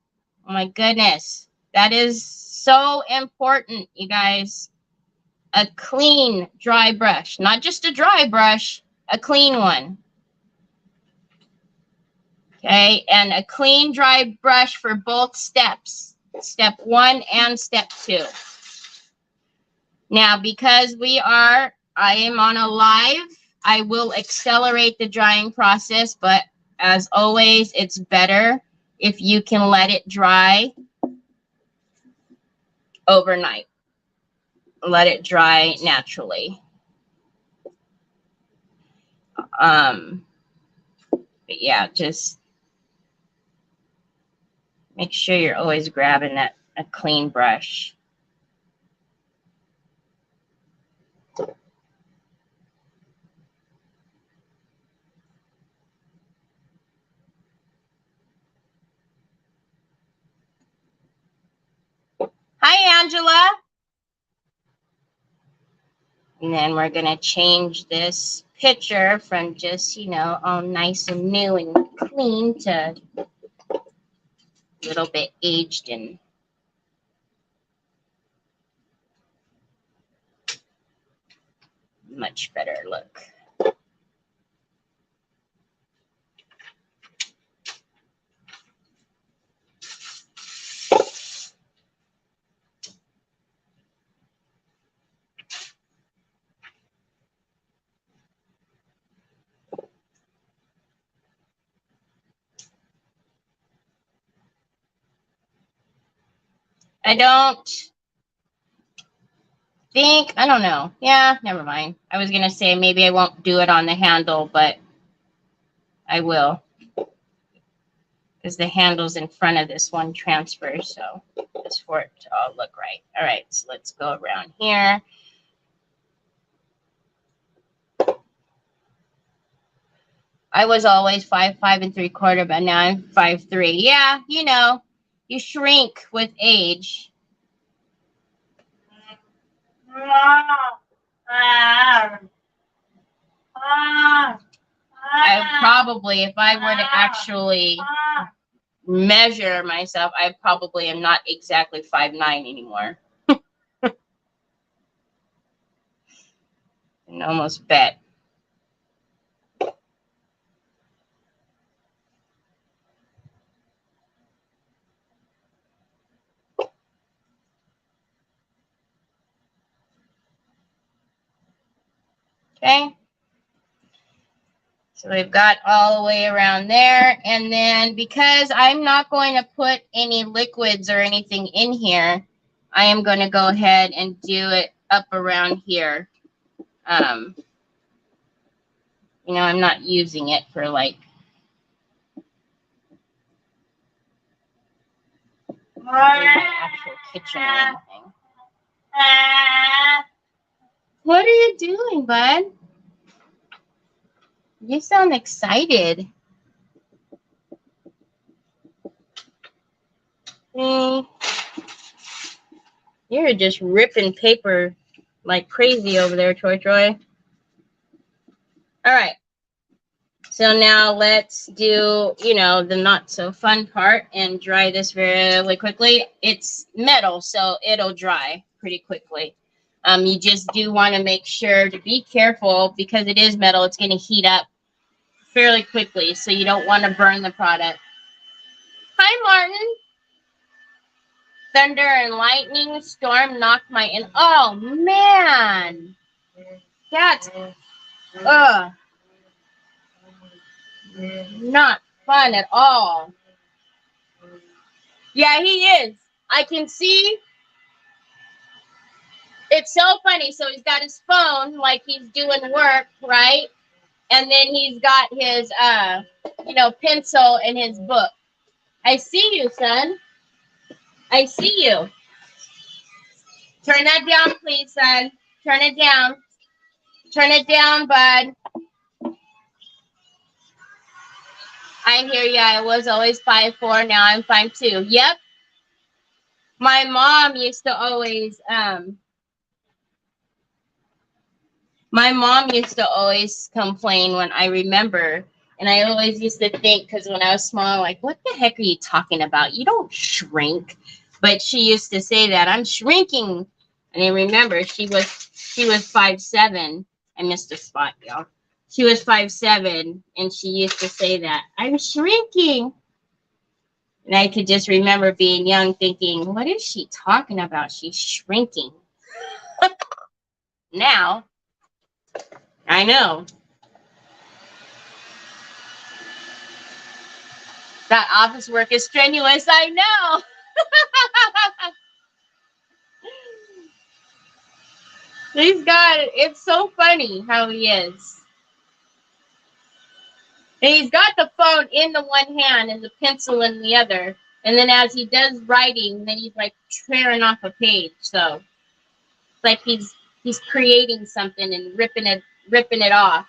Oh my goodness, that is so important, you guys. A clean, dry brush, not just a dry brush, a clean one. Okay, and a clean, dry brush for both steps, step 1 and step 2. Now, because I am on a live, I will accelerate the drying process, but as always, it's better if you can let it dry overnight. Let it dry naturally. But yeah, just make sure you're always grabbing a clean brush. Hi, Angela. And then we're going to change this picture from just, all nice and new and clean to a little bit aged and much better look. I don't know. Yeah, never mind. I was going to say maybe I won't do it on the handle, but I will. Because the handle's in front of this one transfer, so just for it to all look right. All right, so let's go around here. I was always 5'3", but now I'm 5'3". Yeah, you know, you shrink with age. I probably, if I were to actually measure myself, I probably am not exactly 5'9" anymore. And almost bet. Okay. So we've got all the way around there. And then because I'm not going to put any liquids or anything in here, I am going to go ahead and do it up around here. You know, I'm not using it for like my actual kitchen or anything. What are you doing, bud? You sound excited. You're just ripping paper like crazy over there, Troy. All right. So now let's do, you know, the not so fun part and dry this really quickly. It's metal, so it'll dry pretty quickly. You just do want to make sure to be careful because it is metal. It's going to heat up fairly quickly, so you don't want to burn the product. Hi, Martin. Thunder and lightning storm knocked my in. Oh, man. That's not fun at all. Yeah, he is. I can see. It's so funny. So he's got his phone like he's doing work, right? And then he's got his, you know, pencil and his book. I see you, son. I see you. Turn that down, please, son. Turn it down. Turn it down, bud. I hear you. I was always 5'4". Now I'm 5'2". Yep. My mom used to always, complain when I remember. And I always used to think, because when I was small, like, what the heck are you talking about? You don't shrink. But she used to say that I'm shrinking. And I remember she was 5'7". I missed a spot, y'all. She was 5'7", and she used to say that I'm shrinking. And I could just remember being young thinking, what is she talking about? She's shrinking. Now, I know. That office work is strenuous. I know. He's got it. It's so funny how he is. And he's got the phone in the one hand and the pencil in the other. And then as he does writing, then he's like tearing off a page. So it's like he's creating something and ripping it off.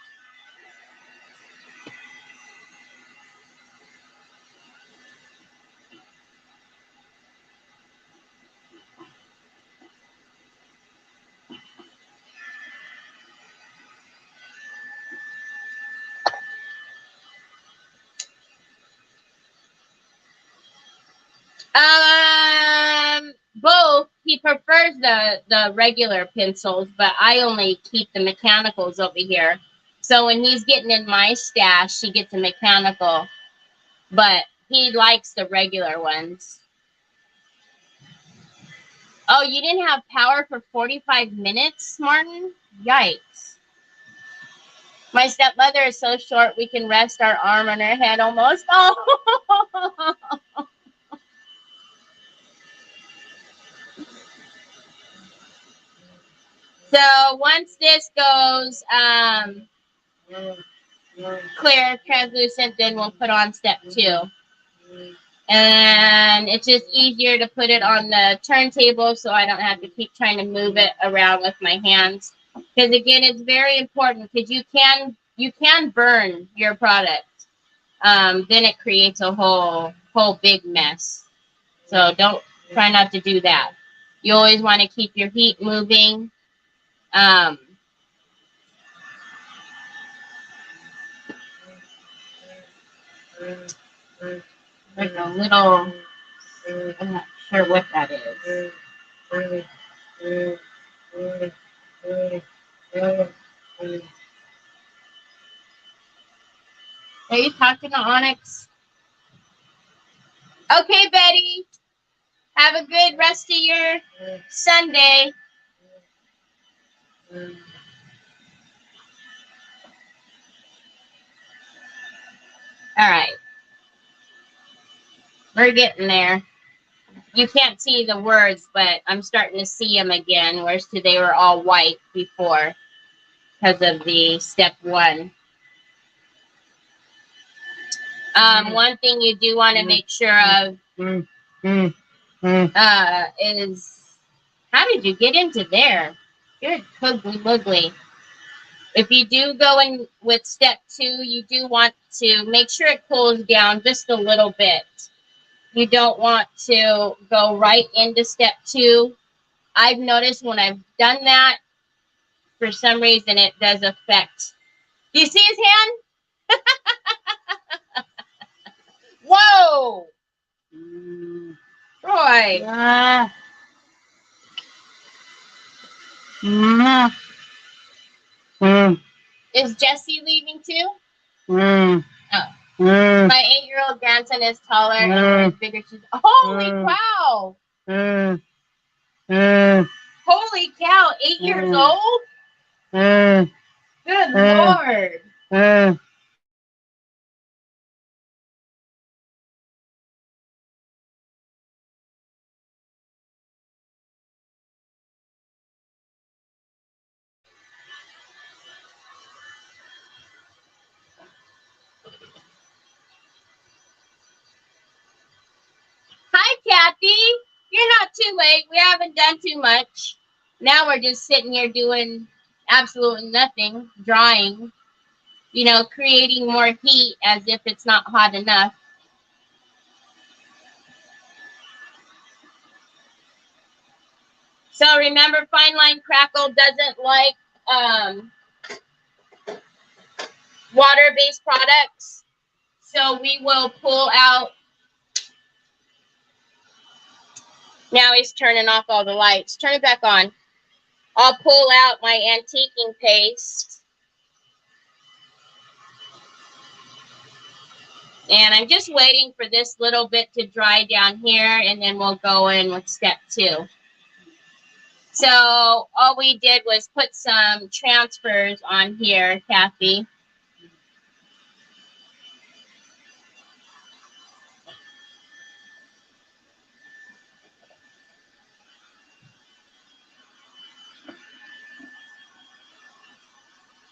Both. He prefers the regular pencils, but I only keep the mechanicals over here. So when he's getting in my stash, he gets a mechanical, but he likes the regular ones. Oh, you didn't have power for 45 minutes, Martin? Yikes. My stepmother is so short we can rest our arm on her head almost. Oh. So once this goes clear, translucent, then we'll put on step 2. And it's just easier to put it on the turntable so I don't have to keep trying to move it around with my hands. Because again, it's very important because you can you can burn your product. Then it creates a whole big mess. So try not to do that. You always want to keep your heat moving. Like a little, I'm not sure what that is. Are you talking to Onyx? Okay, Betty. Have a good rest of your Sunday. All right. We're getting there. You can't see the words, but I'm starting to see them again, whereas they were all white before because of the step 1. One thing you do want to make sure of is, how did you get into there? Good hoogly moogly. If you do go in with step 2, you do want to make sure it cools down just a little bit. You don't want to go right into step 2. I've noticed when I've done that, for some reason it does affect. Do you see his hand? Whoa! Troy. Is Jesse leaving too? Oh. My 8-year-old grandson is taller and he's bigger. Holy cow! Holy cow! 8 years old? Good Lord! Hi, Kathy. You're not too late. We haven't done too much. Now we're just sitting here doing absolutely nothing, drawing, creating more heat as if it's not hot enough. So remember, Fine Line Crackle doesn't like water-based products. So we will pull out. Now he's turning off all the lights. Turn it back on. I'll pull out my antiquing paste. And I'm just waiting for this little bit to dry down here, and then we'll go in with step 2. So all we did was put some transfers on here, Kathy.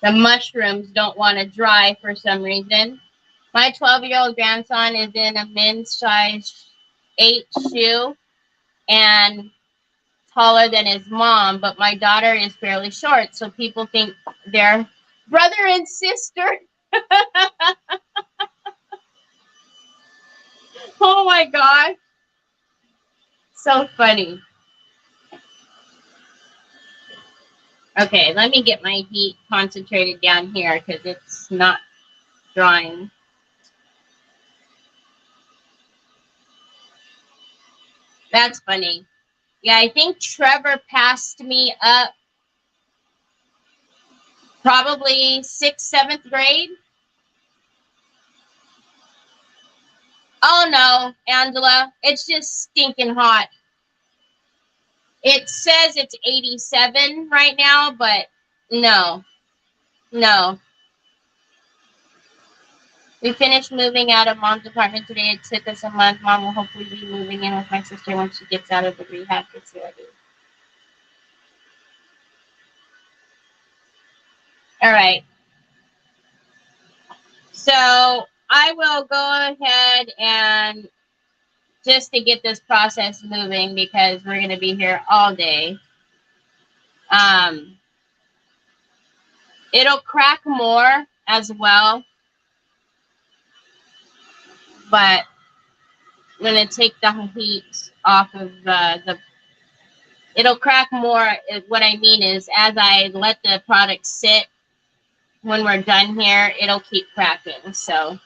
The mushrooms don't want to dry for some reason. My 12-year-old grandson is in a men's size 8 shoe and taller than his mom, but my daughter is fairly short, so people think they're brother and sister. Oh my God. So funny. Okay, let me get my heat concentrated down here because it's not drying. That's funny. Yeah, I think Trevor passed me up probably 6th, 7th grade. Oh no, Angela, it's just stinking hot. It says it's 87 right now, but no. We finished moving out of Mom's apartment today. It took us a month. Mom will hopefully be moving in with my sister when she gets out of the rehab facility. All right. So I will go ahead and just to get this process moving because we're going to be here all day. It'll crack more as well. But I'm going to take the heat off of it'll crack more. What I mean is, as I let the product sit, when we're done here, it'll keep cracking. So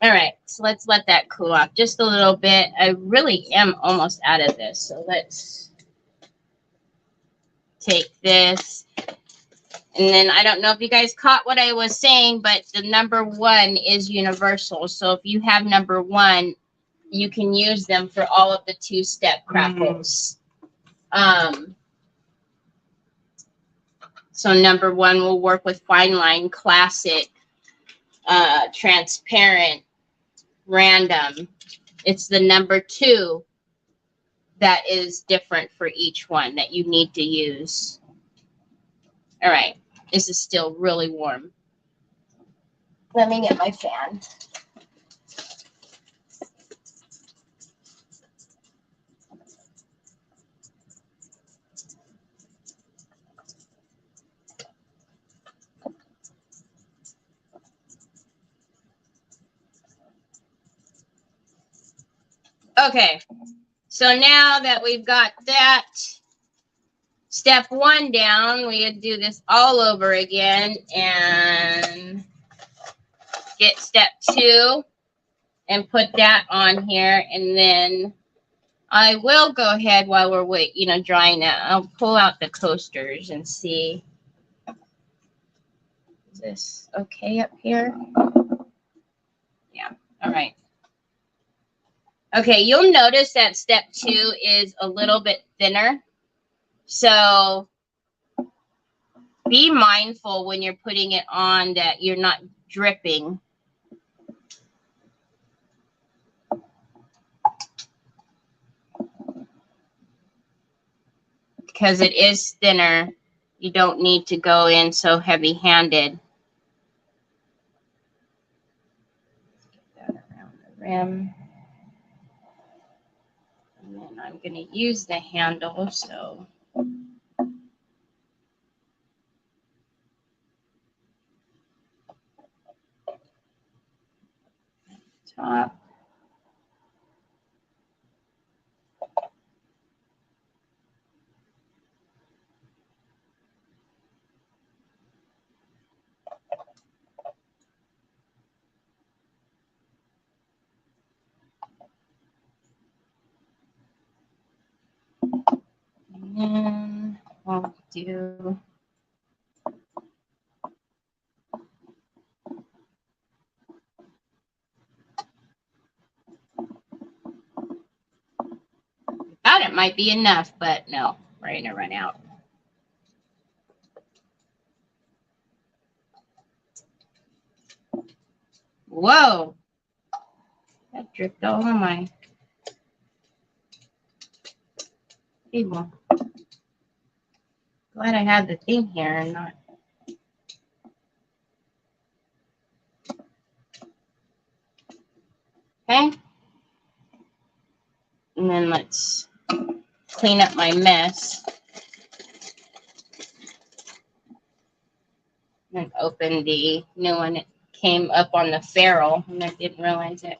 all right, so let's let that cool off just a little bit. I really am almost out of this. So let's take this. And then I don't know if you guys caught what I was saying, but the number 1 is universal. So if you have number 1, you can use them for all of the 2-step crackles. So number 1 will work with fine line, classic, transparent, random. It's the number 2 that is different for each one that you need to use. All right, this is still really warm. Let me get my fan. Okay, so now that we've got that step 1 down, we do this all over again and get step 2 and put that on here. And then I will go ahead while we're drying that. I'll pull out the coasters and see. Is this okay up here? Yeah, all right. Okay, you'll notice that step 2 is a little bit thinner. So be mindful when you're putting it on that you're not dripping. Because it is thinner, you don't need to go in so heavy-handed. Get that around the rim. And then I'm going to use the handle, so top. And then we'll do thought it might be enough, but no, we're going to run out. Whoa, that dripped all over my table. Glad I had the thing here and not. Okay. And then let's clean up my mess. And open the new one. It came up on the ferrule and I didn't realize it.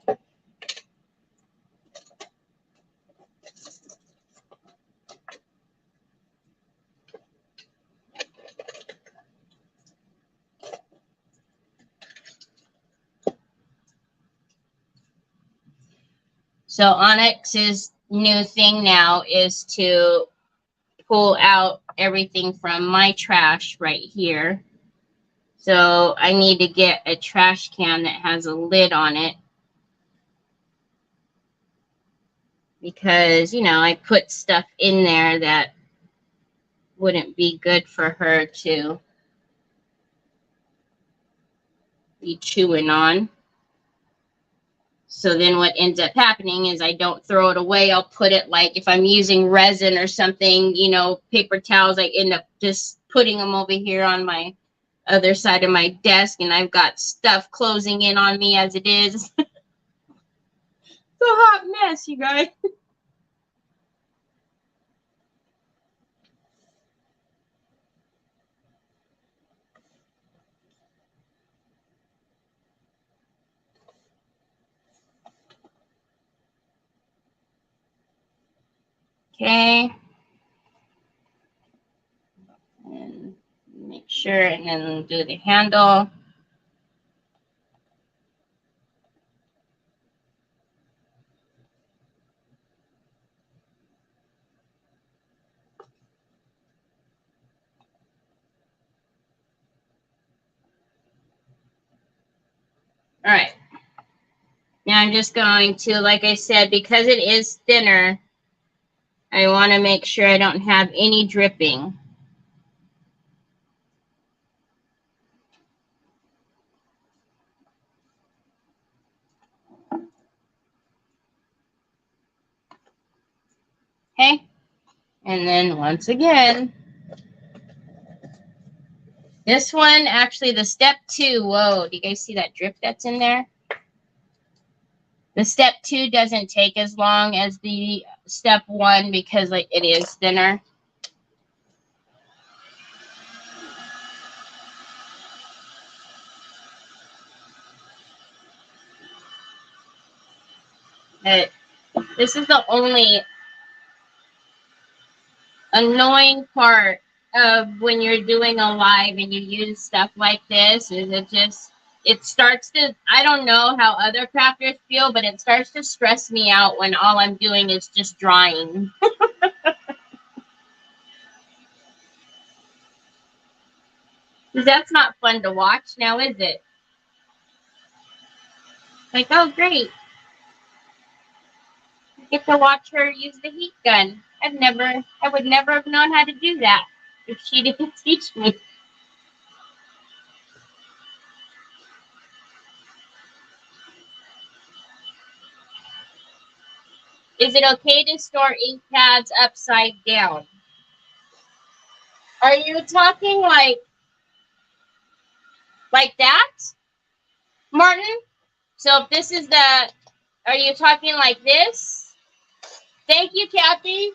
So Onyx's new thing now is to pull out everything from my trash right here. So I need to get a trash can that has a lid on it. Because, you know, I put stuff in there that wouldn't be good for her to be chewing on. So then what ends up happening is I don't throw it away. I'll put it, like, if I'm using resin or something, you know, paper towels, I end up just putting them over here on my other side of my desk, and I've got stuff closing in on me as it is. It's a hot mess, you guys. Okay. And make sure, and then do the handle. All right. Now I'm just going to, like I said, because it is thinner, I want to make sure I don't have any dripping. Okay. And then once again, this one, actually the step 2, whoa, do you guys see that drip that's in there? The step 2 doesn't take as long as the step 1 because like it is thinner. But this is the only annoying part of when you're doing a live and you use stuff like this, is it starts to, I don't know how other crafters feel, but it starts to stress me out when all I'm doing is just drawing. That's not fun to watch now, is it? Like, oh great, I get to watch her use the heat gun. I would never have known how to do that if she didn't teach me. Is it okay to store ink pads upside down? Are you talking like that, Martin? So if this is the, are you talking like this? Thank you, Kathy.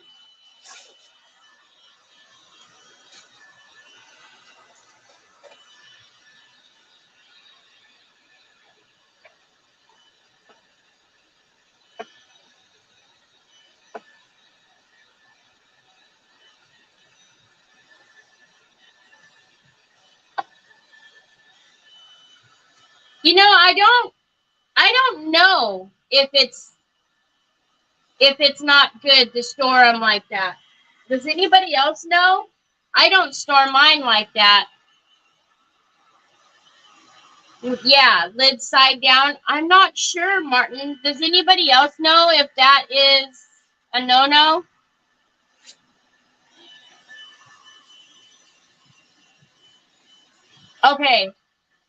You know, I don't know if it's not good to store them like that. Does anybody else know? I don't store mine like that. Yeah, lid side down. I'm not sure, Martin. Does anybody else know if that is a no-no? Okay.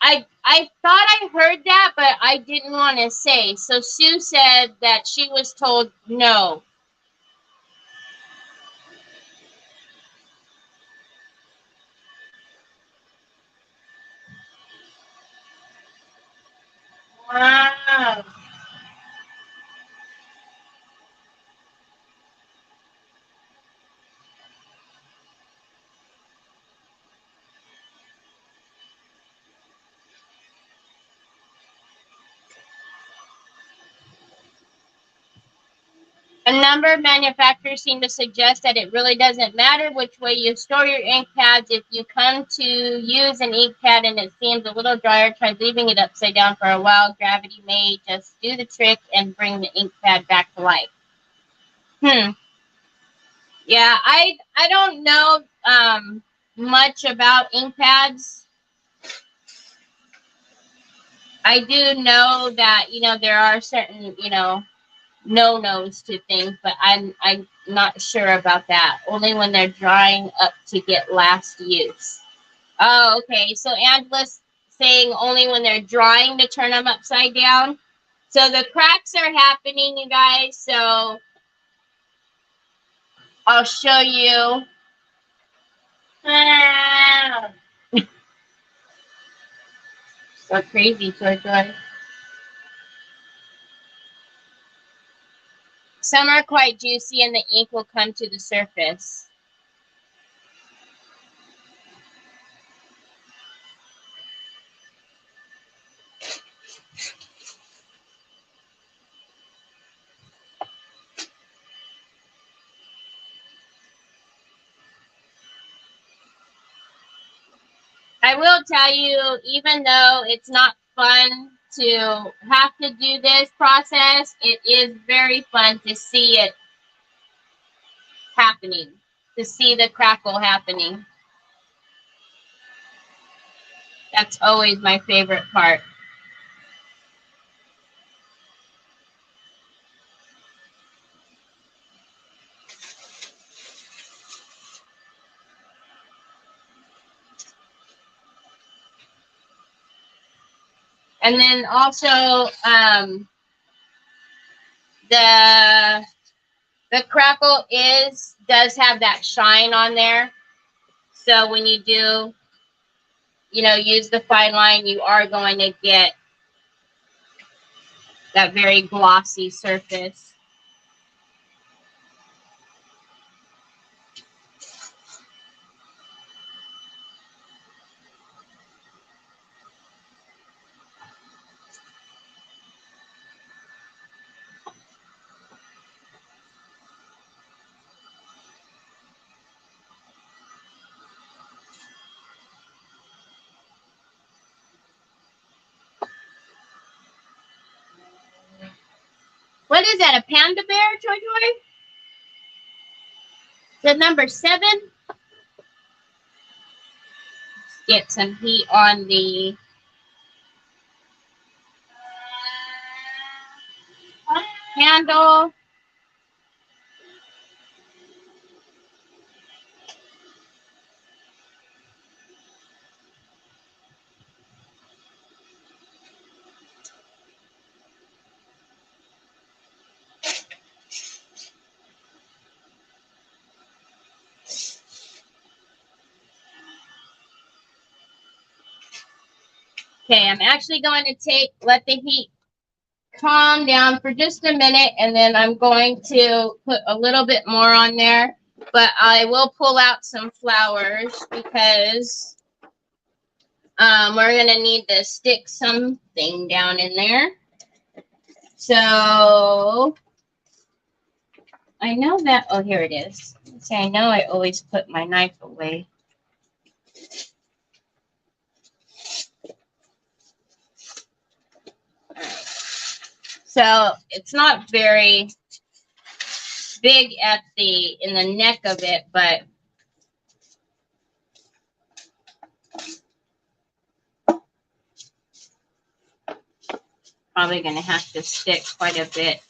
I thought I heard that, but I didn't want to say. So Sue said that she was told no. Wow. A number of manufacturers seem to suggest that it really doesn't matter which way you store your ink pads. If you come to use an ink pad and it seems a little drier, try leaving it upside down for a while. Gravity may just do the trick and bring the ink pad back to life. Yeah, I don't know much about ink pads. I do know that, you know, there are certain, you know, no-nos to things, but I'm not sure about that. Only when they're drying up to get last use. Oh, okay. So Angela's saying only when they're drying to turn them upside down. So the cracks are happening, you guys. So I'll show you. Or crazy, Joy. Some are quite juicy and the ink will come to the surface. I will tell you, even though it's not fun to have to do this process, it is very fun to see it happening, to see the crackle happening. That's always my favorite part. And then also the crackle does have that shine on there. So when you do, use the fine line, you are going to get that very glossy surface. What is that, a panda bear, Joy? The number 7? Get some heat on the handle. Okay, I'm actually going to let the heat calm down for just a minute, and then I'm going to put a little bit more on there. But I will pull out some flowers because we're going to need to stick something down in there. So I know that, oh, here it is. See, I know I always put my knife away. So it's not very big in the neck of it, but probably going to have to stick quite a bit.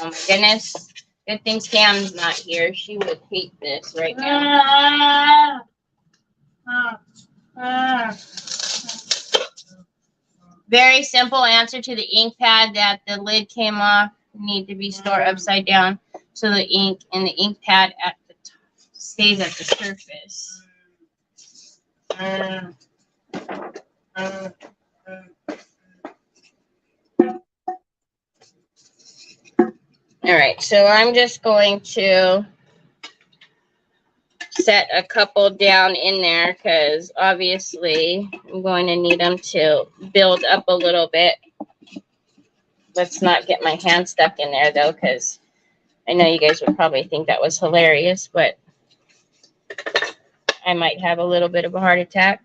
Oh my goodness. Good thing Sam's not here. She would hate this right now. Very simple answer to the ink pad that the lid came off. Need to be stored upside down so the ink and the ink pad at the top stays at the surface. All right, so I'm just going to set a couple down in there because obviously I'm going to need them to build up a little bit. Let's not get my hand stuck in there though, because I know you guys would probably think that was hilarious, but I might have a little bit of a heart attack.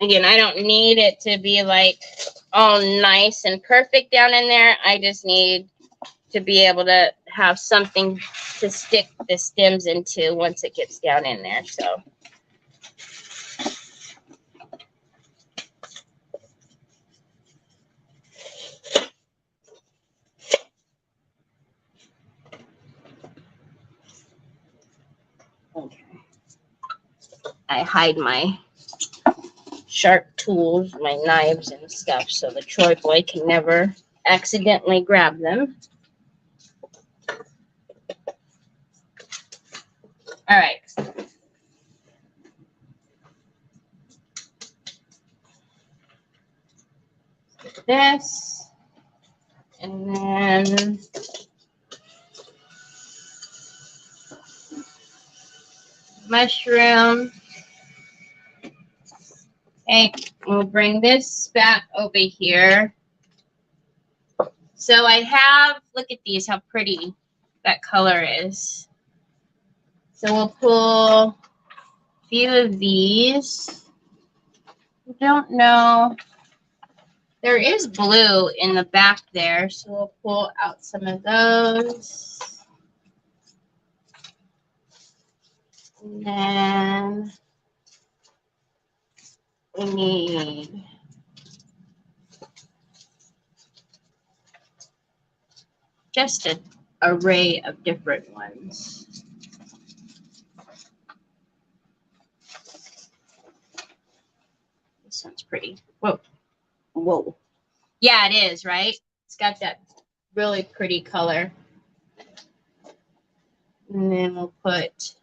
Again, I don't need it to be like all nice and perfect down in there. I just need to be able to have something to stick the stems into once it gets down in there. So okay. I hide my sharp tools, my knives and stuff, so the Troy boy can never accidentally grab them. All right. This, and then mushroom. Okay, we'll bring this back over here. So I have, look at these, how pretty that color is. So we'll pull a few of these. I don't know. There is blue in the back there, so we'll pull out some of those. And then we need just an array of different ones. This one's pretty. Whoa. Whoa. Yeah, it is, right? It's got that really pretty color. And then we'll put,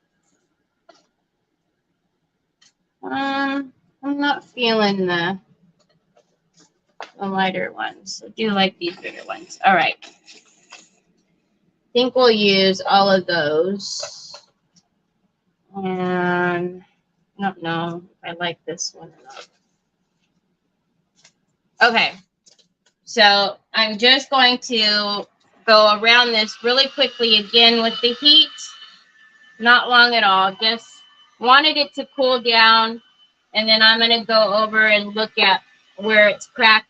I'm not feeling the lighter ones. I do like these bigger ones. All right. I think we'll use all of those. And I don't know if I like this one or not. Okay. So I'm just going to go around this really quickly again with the heat. Not long at all. Just wanted it to cool down. And then I'm going to go over and look at where it's cracked.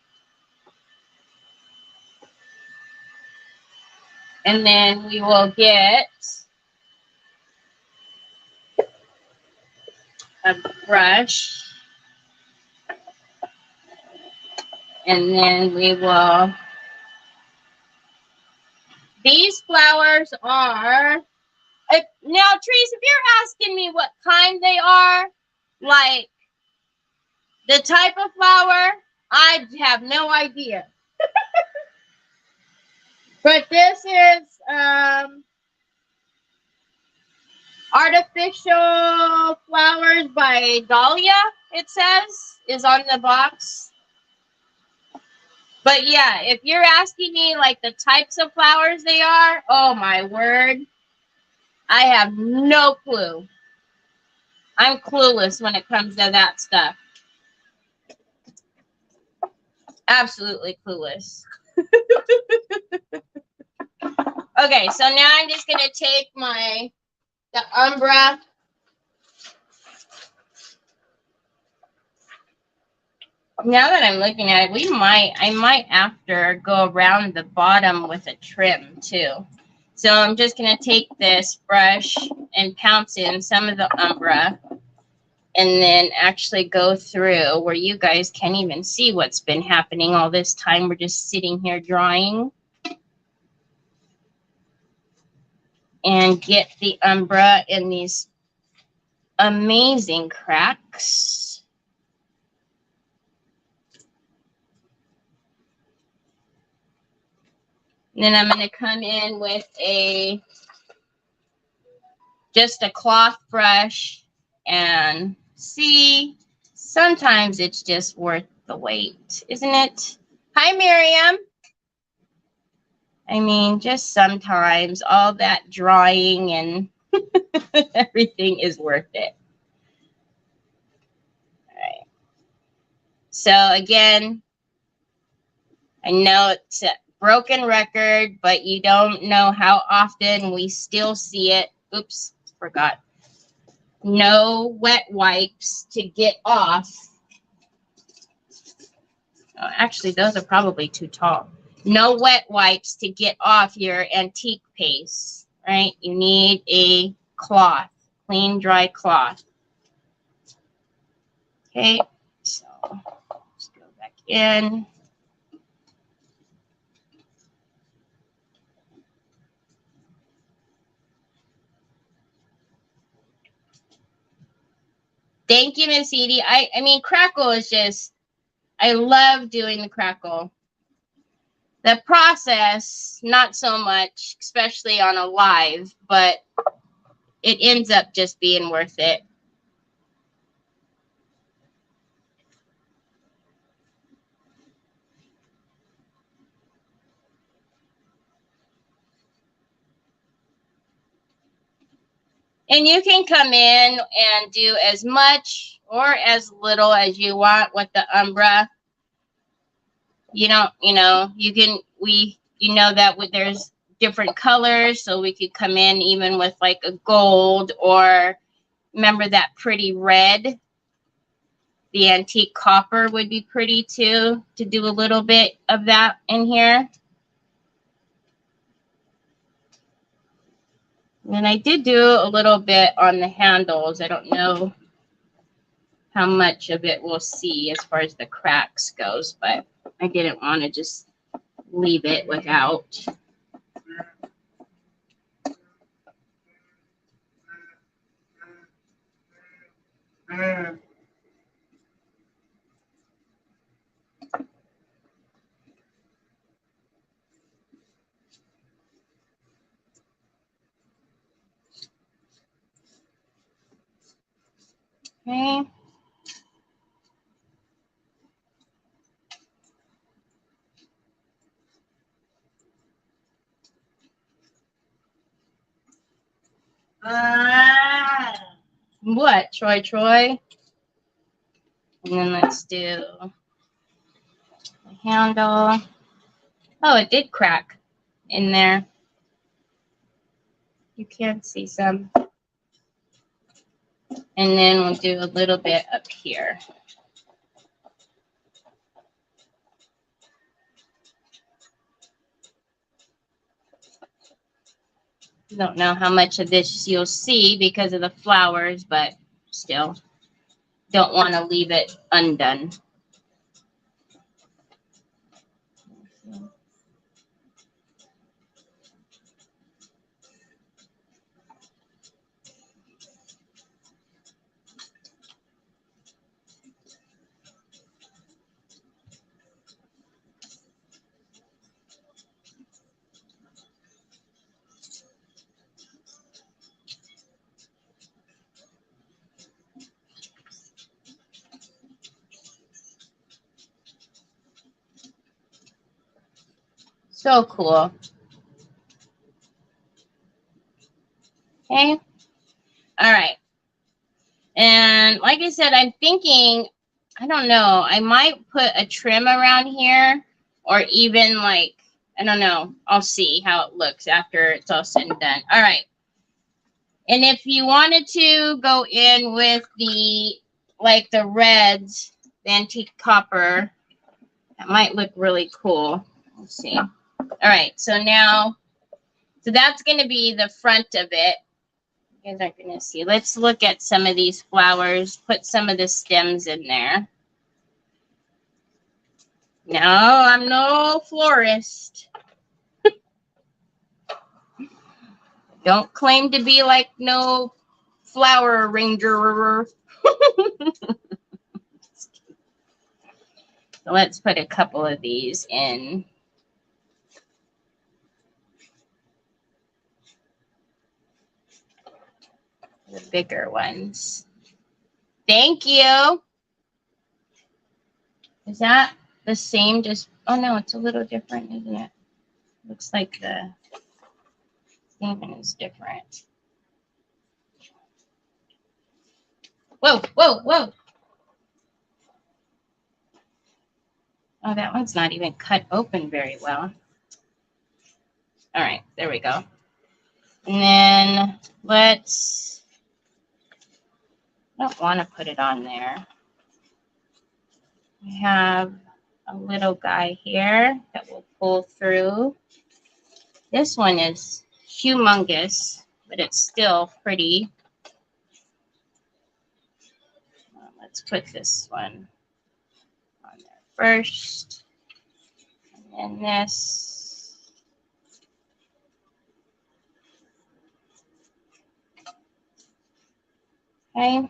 And then we will get a brush. And then we will, these flowers are, now Trees, if you're asking me what kind they are, like the type of flower, I have no idea. But this is Artificial Flowers by Dahlia, it says, is on the box. But yeah, if you're asking me like the types of flowers they are, oh my word, I have no clue. I'm clueless when it comes to that stuff. Absolutely clueless. Okay, so now I'm just going to take the Umbra. Now that I'm looking at it, I might after go around the bottom with a trim too. So I'm just going to take this brush and pounce in some of the Umbra and then actually go through where you guys can't even see what's been happening all this time. We're just sitting here drawing. And get the Umbra in these amazing cracks. And then I'm going to come in with just a cloth brush and see, sometimes it's just worth the wait, isn't it? Hi, Miriam. I mean, just sometimes all that drawing and everything is worth it. All right. So again, I know it's a broken record, but you don't know how often we still see it. Oops, forgot. No wet wipes to get off. Oh, actually, those are probably too tall. No wet wipes to get off your antique paste, right? You need a cloth, clean, dry cloth. Okay, so let's go back in. Thank you, Miss Edie. I mean, crackle is just, I love doing the crackle. The process, not so much, especially on a live, but it ends up just being worth it. And you can come in and do as much or as little as you want with the Umbra. You don't, you can, that there's different colors, so we could come in even with like a gold, or remember that pretty red. The antique copper would be pretty too, to do a little bit of that in here. And I did do a little bit on the handles. I don't know how much of it we'll see as far as the cracks goes, but I didn't want to just leave it without. Okay. What, Troy? And then let's do the handle. Oh, it did crack in there. You can see some. And then we'll do a little bit up here. Don't know how much of this you'll see because of the flowers, but still don't want to leave it undone. So cool. Okay. All right. And like I said, I'm thinking, I don't know, I might put a trim around here, or even like, I don't know. I'll see how it looks after it's all said and done. All right. And if you wanted to go in with the, like the reds, the antique copper, that might look really cool. Let's see. All right. So now, so that's going to be the front of it. You guys aren't going to see. Let's look at some of these flowers. Put some of the stems in there. No, I'm no florist. Don't claim to be like no flower arranger. So let's put a couple of these in. The bigger ones. Thank you. Is that the same? Just, oh no, it's a little different, isn't it? Looks like the thing is different. Whoa, whoa, whoa. Oh, that one's not even cut open very well. All right, there we go. And then let's, I don't want to put it on there. We have a little guy here that will pull through. This one is humongous, but it's still pretty. Let's put this one on there first. And then this. Okay.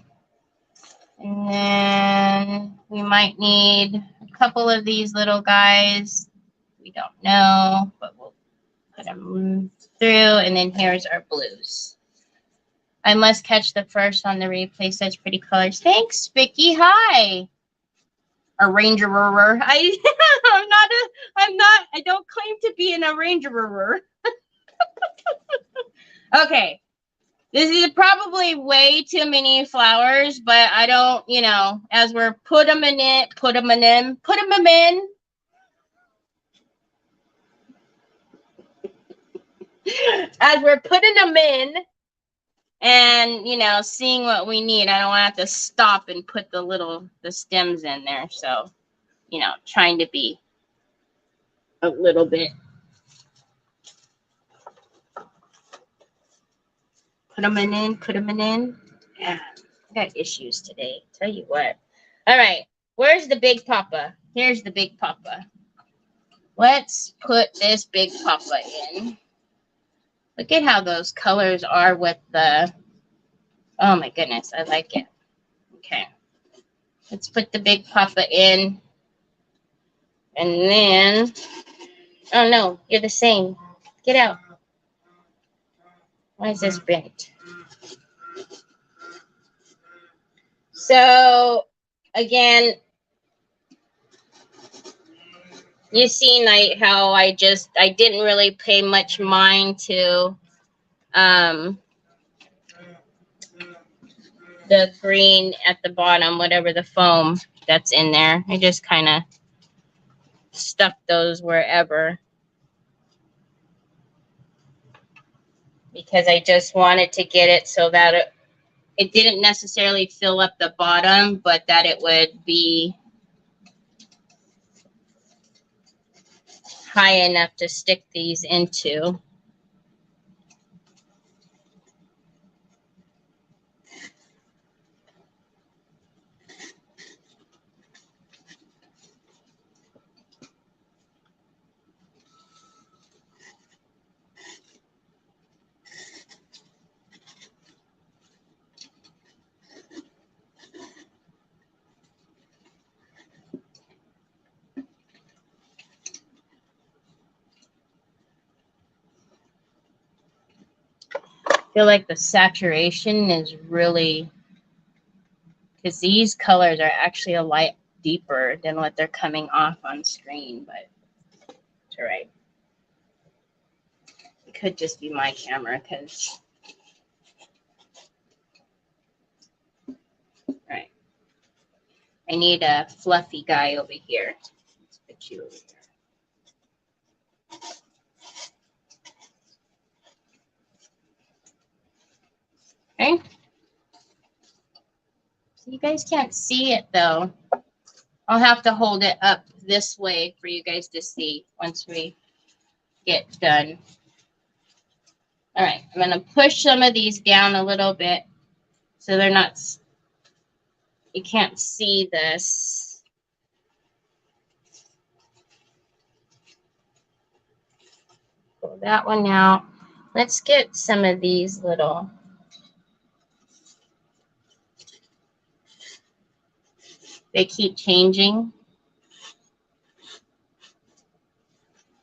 And then we might need a couple of these little guys. We don't know, but we'll put them through. And then here's our blues. I must catch the first on the replay. Such pretty colors. Thanks, Vicky. Hi. Arrangerer. I don't claim to be an arrangerer. Okay. This is probably way too many flowers, but I don't, you know, as we're put them in, as we're putting them in and, you know, seeing what we need. I don't want to have to stop and put the stems in there. So, you know, trying to be a little bit. Put them in. Yeah, I got issues today. Tell you what. All right. Where's the big papa? Here's the big papa. Let's put this big papa in. Look at how those colors are with the... Oh, my goodness. I like it. Okay. Let's put the big papa in. And then... Oh, no. You're the same. Get out. Why is this bent? So, again... You see how I didn't really pay much mind to the green at the bottom, whatever the foam that's in there. I just kind of stuck those wherever because I just wanted to get it so that it didn't necessarily fill up the bottom, but that it would be high enough to stick these into. I feel like the saturation is really, because these colors are actually a light deeper than what they're coming off on screen, but it's all right. It could just be my camera because, right. I need a fluffy guy over here. Let's put you over here. Okay. So you guys can't see it though. I'll have to hold it up this way for you guys to see once we get done. All right, I'm going to push some of these down a little bit so they're not, you can't see this. Pull that one out. Let's get some of these little, they keep changing.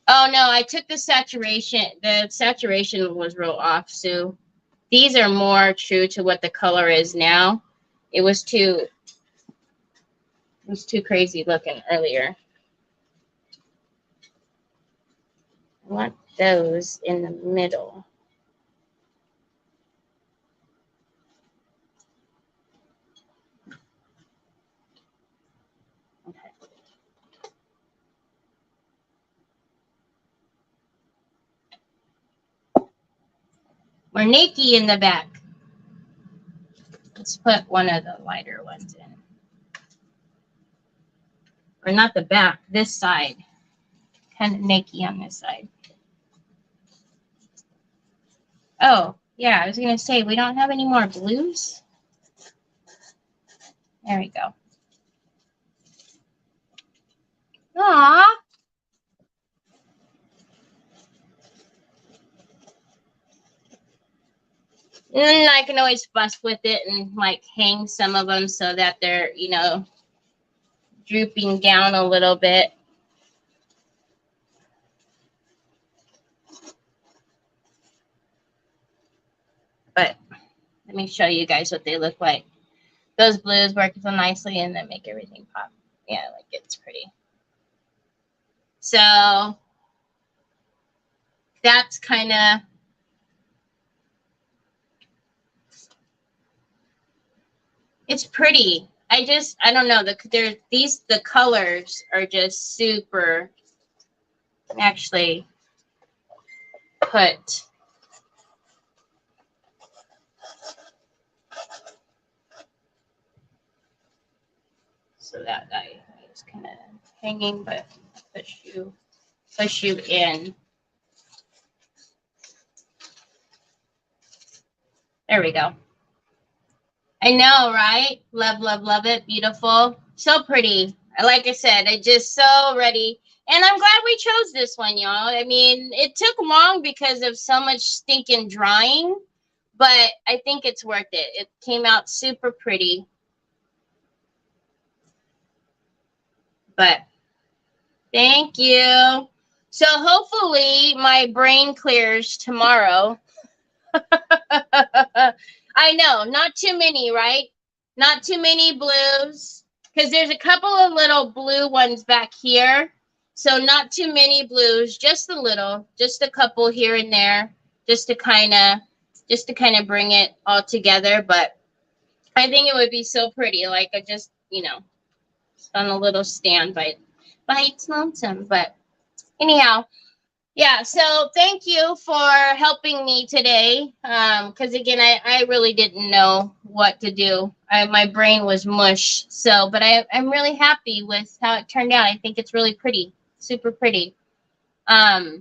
Oh no, I took the saturation. The saturation was real off, Sue. These are more true to what the color is now. It was too crazy looking earlier. I want those in the middle. Okay. We're Nikki in the back. Let's put one of the lighter ones in. Or not the back, this side. Kind of Nikki on this side. Oh, yeah, I was going to say, we don't have any more blues. There we go. Aww. And I can always fuss with it and like hang some of them so that they're, you know, drooping down a little bit. But let me show you guys what they look like. Those blues work so nicely and then make everything pop. Yeah, like it's pretty. So that's kind of, it's pretty. I don't know. The colors are just super. Actually, put so that it's kind of hanging, but push you in. There we go. I know, right? Love, love, love it. Beautiful. So pretty. Like I said, I just so ready. And I'm glad we chose this one, y'all. I mean, it took long because of so much stinking drying, but I think it's worth it. It came out super pretty. But thank you. So hopefully my brain clears tomorrow. I know, not too many, right? Not too many blues, because there's a couple of little blue ones back here. So not too many blues, just a little, just a couple here and there, just to kind of bring it all together. But I think it would be so pretty. Like I just, you know, on a little stand by its lonesome. But anyhow, yeah, so thank you for helping me today. Because again, I really didn't know what to do. My brain was mush. So, but I'm really happy with how it turned out. I think it's really pretty, super pretty. I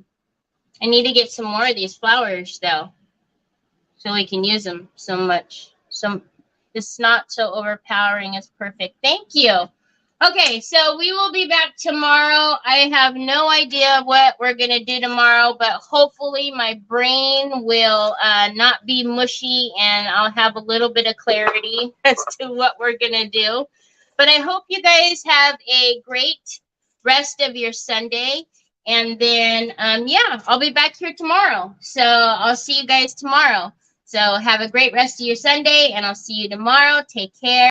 need to get some more of these flowers though, so we can use them so much. It's not so overpowering. It's perfect. Thank you. Okay, so we will be back tomorrow. I have no idea what we're going to do tomorrow, but hopefully my brain will not be mushy and I'll have a little bit of clarity as to what we're going to do. But I hope you guys have a great rest of your Sunday. And then, yeah, I'll be back here tomorrow. So I'll see you guys tomorrow. So have a great rest of your Sunday, and I'll see you tomorrow. Take care.